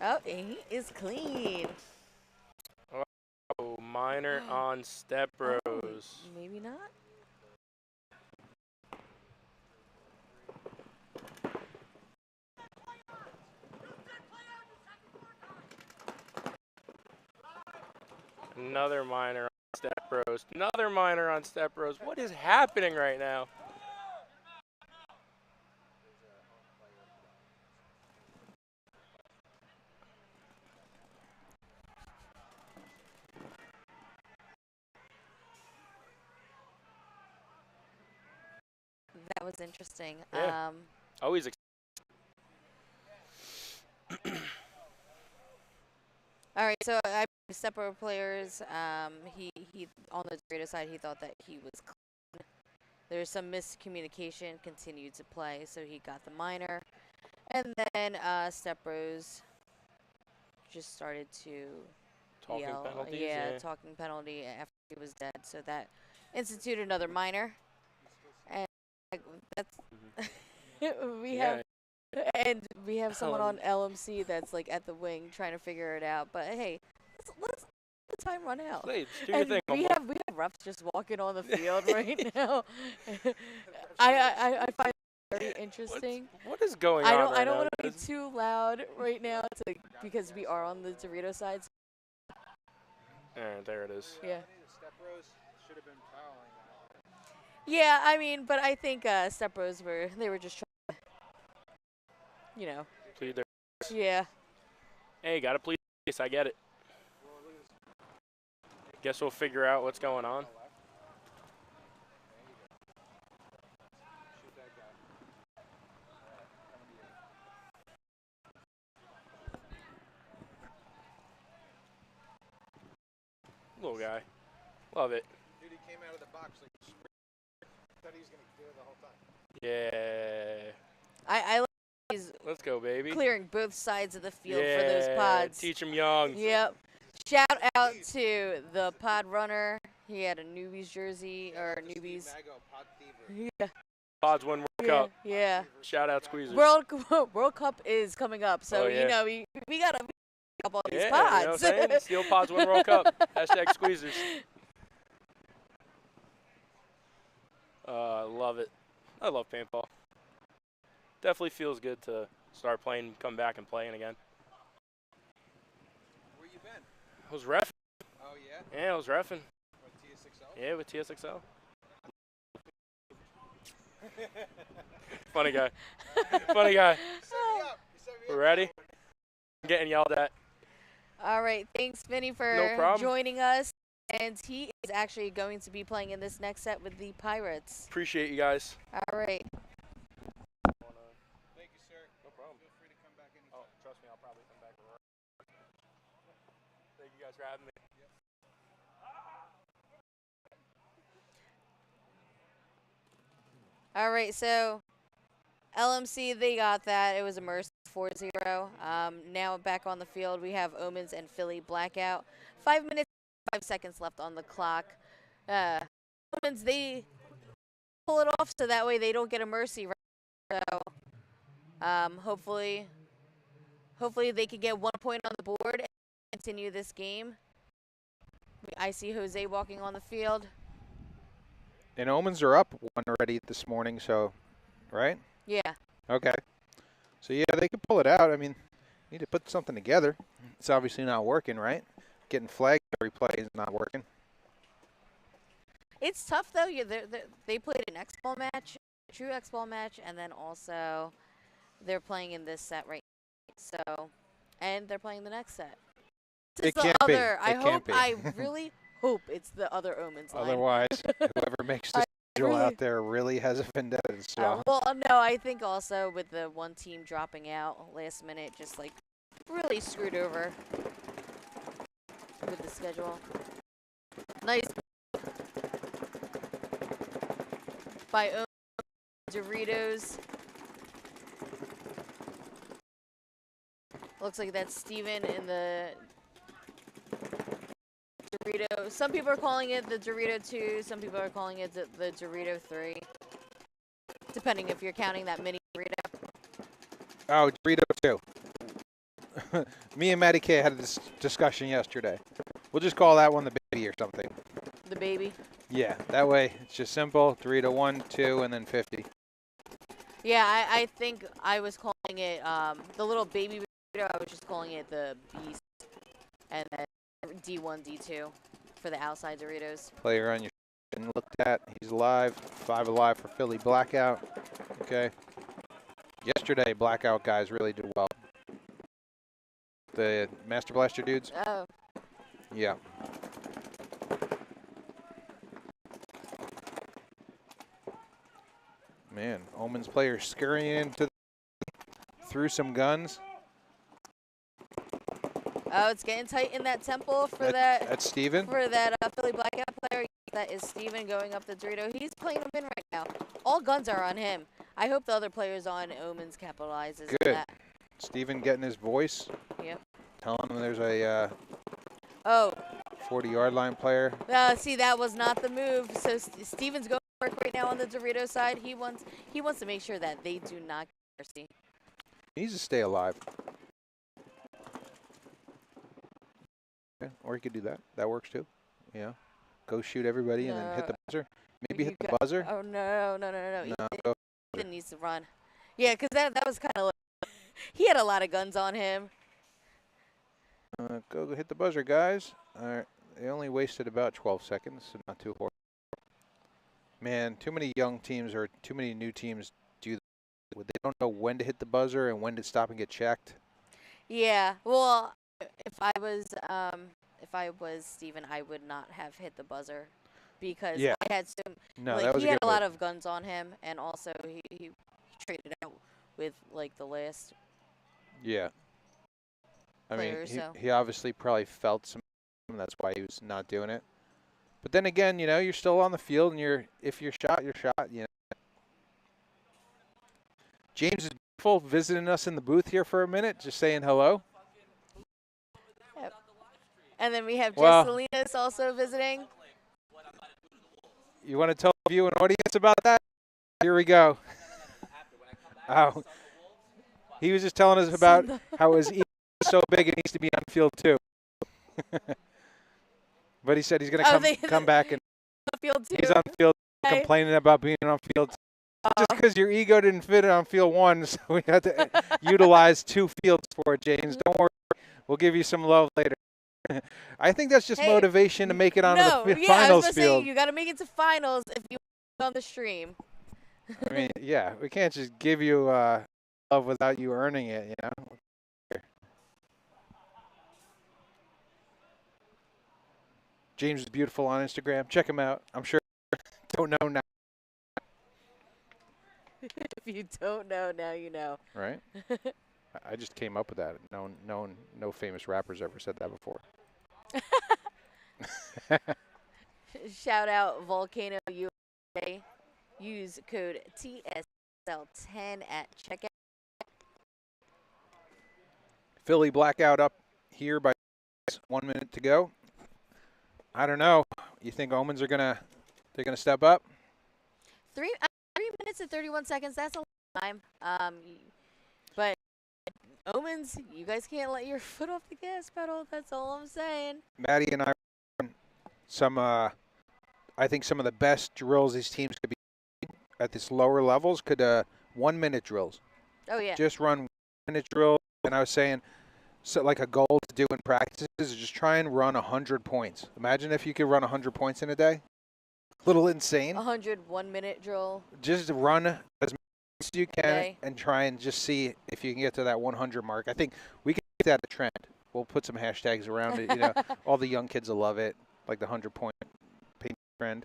Oh, and he is clean. Oh, minor on Step Rose. Oh, maybe not. Another minor on Step Rose. Another minor on Step Rose. What is happening right now? That was interesting. Yeah. Always. All right, so I separate players. He on the Dorito side, he thought that he was clean. There's some miscommunication, continued to play, so he got the minor. And then Step Rose just started to Talking yell. penalties. Yeah, talking penalty after he was dead. So that instituted another minor. And that's we have. And we have someone on LMC that's like at the wing trying to figure it out. But hey, let's let the time run out. Please, do your thing. We have refs just walking on the field right now. I find it very interesting. What is going on? I don't want to be too loud right now because we are on the Dorito side. There it is. Yeah. Step Rose should have been fouling that. Yeah, I mean, but I think Step Rose were just trying to, Plead their. Yeah. Hey, gotta plead. I get it. Guess we'll figure out what's going on. Little guy. Love it. Dude, he came out of the box like thought he was going to do it the whole time. Yeah. I like these Let's go, baby. clearing both sides of the field yeah. for those pods. Teach them young. Yep. Shout out to the pod runner. He had a newbies jersey or newbies. Yeah. Pods win World Cup. Yeah. Shout out Squeezers. World Cup is coming up, so Oh, yeah. you know we gotta up all these Yeah, pods. you know what I'm saying? Steel Pods win World Cup. Hashtag Squeezers. Love it. I love paintball. Definitely feels good to start playing, come back and playing again. Where you been? I was reffing. Oh, yeah? Yeah, I was reffing. With Tsxl? Yeah, with Tsxl. Funny guy. Funny guy. We're ready? I'm getting yelled at. All right, thanks, Vinny, No for problem. joining us. And he is actually going to be playing in this next set with the Pirates. Appreciate you guys. All right. Thank you, sir. No problem. Feel free to come back anytime. Oh, trust me, I'll probably come back. Thank you guys for having me. All right, so LMC, they got that. It was a Mercy 4-0. Now back on the field, we have Omens and Philly Blackout. 5 minutes, 5 seconds left on the clock. Omens, they pull it off so that way they don't get a Mercy. So hopefully they can get 1 point on the board and continue this game. I see Jose walking on the field. And Omens are up one already this morning, so, right? Yeah. Okay. So, yeah, they can pull it out. I mean, need to put something together. It's obviously not working, right? Getting flagged every play is not working. It's tough, though. They played an X-Ball match, a true X-Ball match, and then also they're playing in this set right now. So, and they're playing the next set. This is It the can't be. other. It can't be. I really hope it's the other Omens line. Otherwise, whoever makes the schedule really- out there really has a vendetta. So. Well, no, I think also with the one team dropping out last minute, just like really screwed over with the schedule. Nice by Doritos. Looks like that's Steven in the Dorito. Some people are calling it the Dorito 2. Some people are calling it the Dorito 3. Depending if you're counting that mini Dorito. Oh, Dorito too. Me and Matty K had this discussion yesterday. We'll just call that one the baby or something. The baby. Yeah, that way it's just simple. Dorito 1, 2, and then 50. Yeah, I think I was calling it the little baby Dorito. I was just calling it the Beast. And then D1, D2 for the outside Doritos. Player on your and looked at. He's alive. 5 alive for Philly Blackout. Okay. Yesterday, Blackout guys really did well. The Master Blaster dudes? Oh. Yeah. Man, Omens player scurrying into through some guns. Oh, it's getting tight in that temple for That's Steven. For that Philly Blackout player. That is Steven going up the Dorito. He's playing him in right now. All guns are on him. I hope the other players on Omens capitalizes on Good. that. Steven getting his voice. Yep. Telling him there's a Oh. 40-yard line player. See, that was not the move. So Steven's going to work right now on the Dorito side. He wants to make sure that they do not get Mercy. He needs to stay alive. Yeah, or he could do that. That works too. Yeah. Go shoot everybody and then hit the buzzer. Maybe hit the buzzer. Oh, no. No, go. Ethan needs to run. Yeah, because that was kind of like he had a lot of guns on him. Go hit the buzzer, guys. All right. They only wasted about 12 seconds, so not too horrible. Man, too many young teams or too many new teams do that. They don't know when to hit the buzzer and when to stop and get checked. Yeah. Well, if I was Steven, I would not have hit the buzzer because I had No, he had a lot of guns on him, and also he traded out with like the last. Yeah. I mean, player, he obviously probably felt some. That's why he was not doing it. But then again, you know, you're still on the field, and if you're shot, you're shot. You know. James is beautiful visiting us in the booth here for a minute, just saying hello. Yep. And then we have Well, Salinas also visiting. You want to tell the view and audience about that? Here we go. Oh, he was just telling us about how his ego is so big it needs to be on field too. But he said he's going to come back and field too. he's on field Okay. complaining about being on field. Just because your ego didn't fit it on field 1, so we had to utilize 2 fields for it, James. Don't worry. We'll give you some love later. I think that's just motivation to make it onto the finals I was field. say, you got to make it to finals if you want on the stream. I mean, yeah, we can't just give you love without you earning it, you know? James is beautiful on Instagram. Check him out. I'm sure you don't know now. If you don't know, now you know. Right? I just came up with that. No famous rappers ever said that before. Shout out Volcano USA. Use code TSL10 at checkout. Philly blackout up here by 1 minute to go. I don't know. You think Omens are they're gonna step up? 3 minutes and 31 seconds. That's a long time. But Omens, you guys can't let your foot off the gas pedal. That's all I'm saying. Maddie and I some I think some of the best drills these teams could be at this lower levels could 1 minute drills. Oh yeah. Just run 1 minute drills. And I was saying, so like a goal to do in practice is just try and run 100 points. Imagine if you could run 100 points in a day. A little insane. 101 minute drill. Just run as much as you can Okay. and try and just see if you can get to that 100 mark. I think we can make that a trend. We'll put some hashtags around it. You know, all the young kids will love it, like the 100-point paint trend.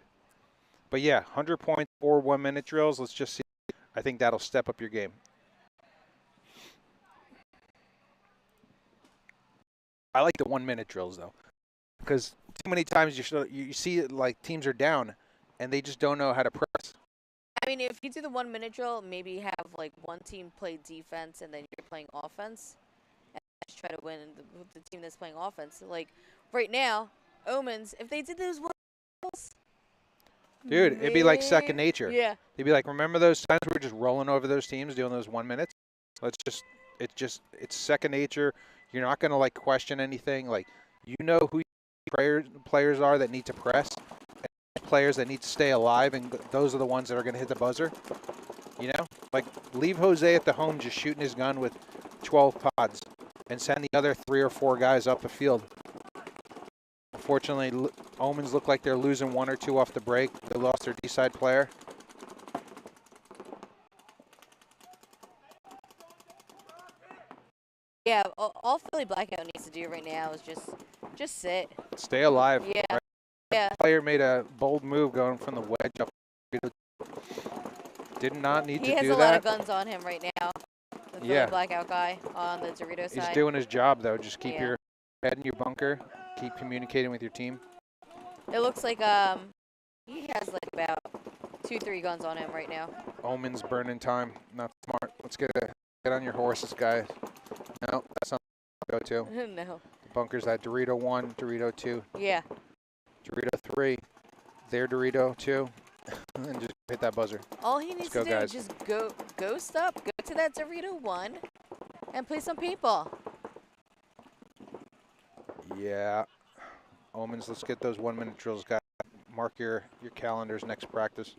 But yeah, 100 points or 1 minute drills. Let's just see. I think that'll step up your game. I like the 1 minute drills though, because too many times you see it like teams are down, and they just don't know how to press. I mean, if you do the 1 minute drill, maybe have like one team play defense and then you're playing offense, and just try to win the team that's playing offense. Like right now, Omens, if they did those 1 drills, dude, it'd be like second nature. Yeah. They'd be like, remember those times we were just rolling over those teams doing those 1 minutes? It's second nature. You're not going to like question anything. Like, you know who players are that need to press, and players that need to stay alive, and those are the ones that are going to hit the buzzer. You know, like leave Jose at the home just shooting his gun with 12 pods, and send the other 3 or 4 guys up the field. Unfortunately, Omens look like they're losing 1 or 2 off the break. They lost their D-side player. Yeah, all Philly Blackout needs to do right now is just sit. Stay alive. Yeah. Right? Yeah. The player made a bold move going from the wedge up. Did not need to do that. He has a lot of guns on him right now. The Philly Yeah. Blackout guy on the Dorito side. He's doing his job, though. Just keep your head in your bunker. Keep communicating with your team. It looks like he has like about 2-3 guns on him right now. Omens burning time. Not smart. Let's get on your horses, guys. No, that's not go to. No. The bunker's at Dorito 1, Dorito 2, Yeah. Dorito 3, their Dorito 2, and just hit that buzzer. All he needs to do guys. is just ghost up, go to that Dorito 1, and play some paintball. Yeah. Omens, let's get those 1 minute drills, guys. Mark your calendars next practice.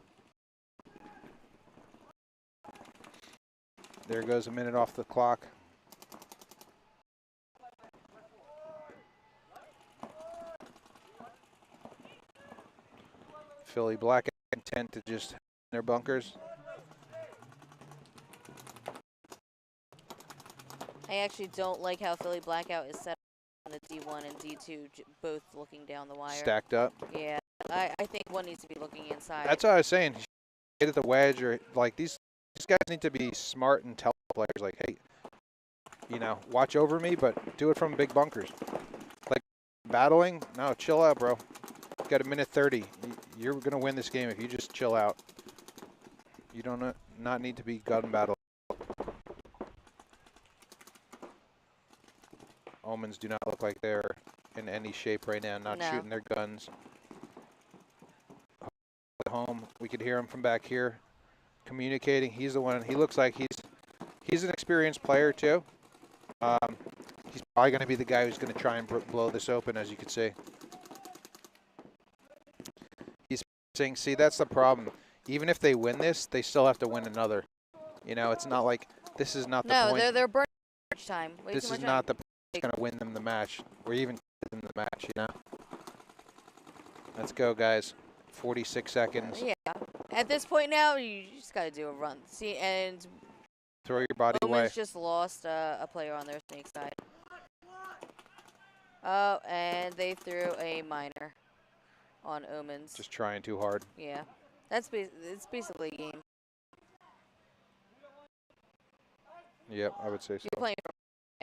There goes a minute off the clock. Philly Blackout intent to just in their bunkers. I actually don't like how Philly Blackout is set up on the D1 and D2, both looking down the wire. Stacked up. Yeah, I think one needs to be looking inside. That's what I was saying. Hit at the wedge, or like these guys need to be smart and tell players like, hey, you know, watch over me, but do it from big bunkers. Like battling, no, chill out, bro. You got a minute 30. You're gonna win this game if you just chill out. You don't not need to be gun battle. Omens do not look like they're in any shape right now. Not shooting their guns. At home, we could hear them from back here. communicating. He's the one. He looks like he's an experienced player too. He's probably going to be the guy who's going to try and blow this open, as you can see. He's saying, see, that's the problem. Even if they win this, they still have to win another. You know, it's not like this is not the point. No, they're burning too much time. Way This too much is not time. the that's going to win them the match, or even win them the match. You know. Let's go, guys. 46 seconds. Yeah. At this point now, you just got to do a run. See, and Throw your body away. Omens just lost a player on their snake side. Oh, and they threw a minor on Omens. Just trying too hard. Yeah. It's basically a game. Yep, I would say so. You're playing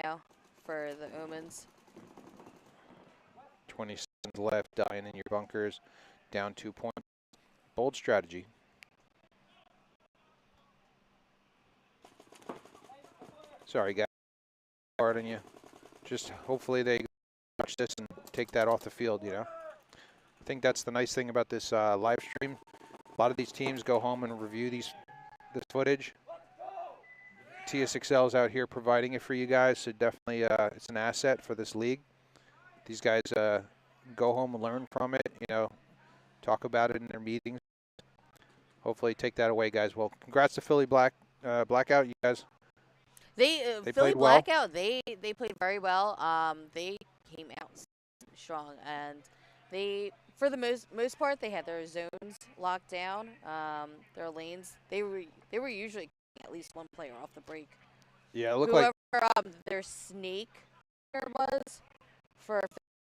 now for the Omens. 20 seconds left. Dying in your bunkers. Down 2 points. Bold strategy. Sorry, guys. Hard on you. Just hopefully they watch this and take that off the field, you know. I think that's the nice thing about this live stream. A lot of these teams go home and review this footage. Tsxl is out here providing it for you guys, so definitely it's an asset for this league. These guys go home and learn from it, you know, talk about it in their meetings. Hopefully take that away, guys. Well, congrats to Philly Blackout, you guys. They They Philly played well. Blackout. They played very well. They came out strong, and they, for the most part, they had their zones locked down. Their lanes. They were usually at least one player off the break. Yeah, it looked Whoever like their snake was for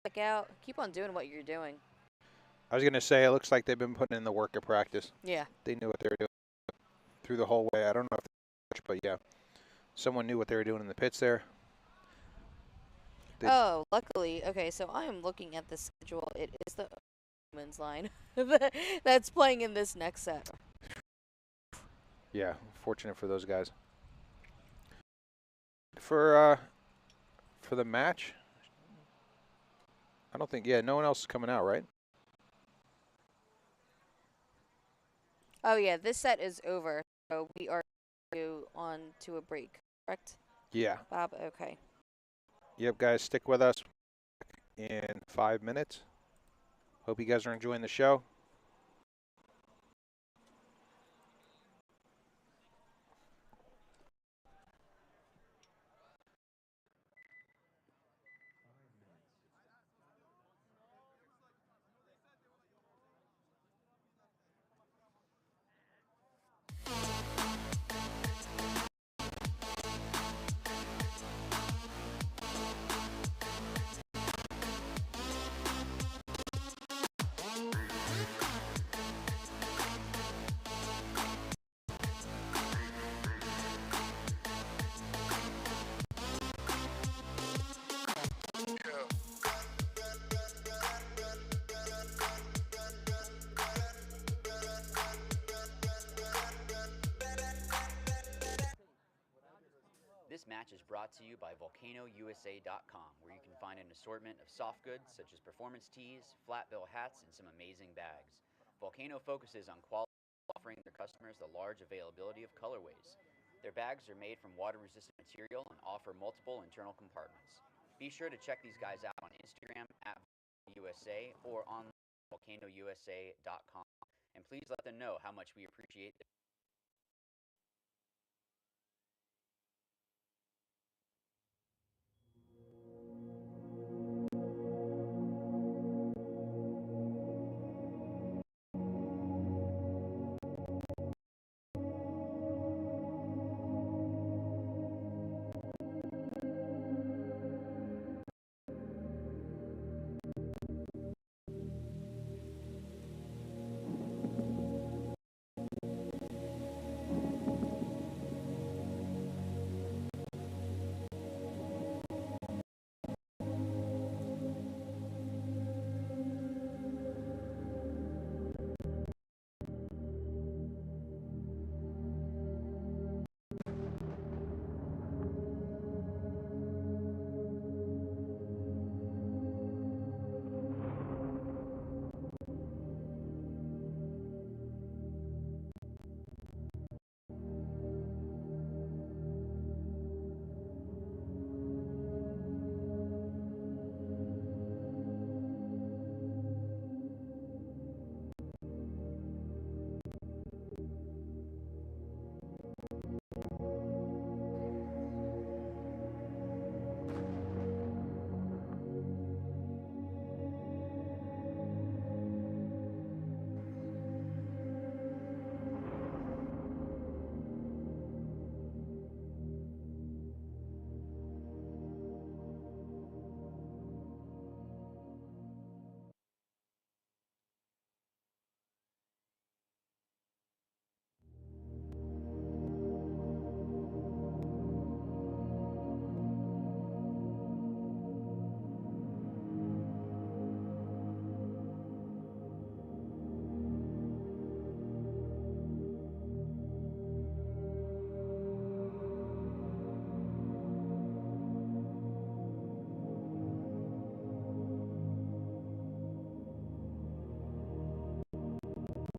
Blackout, keep on doing what you're doing. I was gonna say it looks like they've been putting in the work at practice. Yeah. They knew what they were doing through the whole way. I don't know if they much, but yeah, someone knew what they were doing in the pits there. Oh, luckily. Okay, so I am looking at the schedule. It is the women's line that's playing in this next set. Yeah, fortunate for those guys. For the match, I don't think. Yeah, no one else is coming out, right? Oh yeah, this set is over, so we are on to a break. Correct, Yeah. Bob? Okay. Yep, guys, stick with us in 5 minutes. Hope you guys are enjoying the show. This match is brought to you by VolcanoUSA.com, where you can find an assortment of soft goods such as performance tees, flat bill hats, and some amazing bags. Volcano focuses on quality, offering their customers the large availability of colorways. Their bags are made from water-resistant material and offer multiple internal compartments. Be sure to check these guys out on Instagram at USA or on VolcanoUSA.com. And please let them know how much we appreciate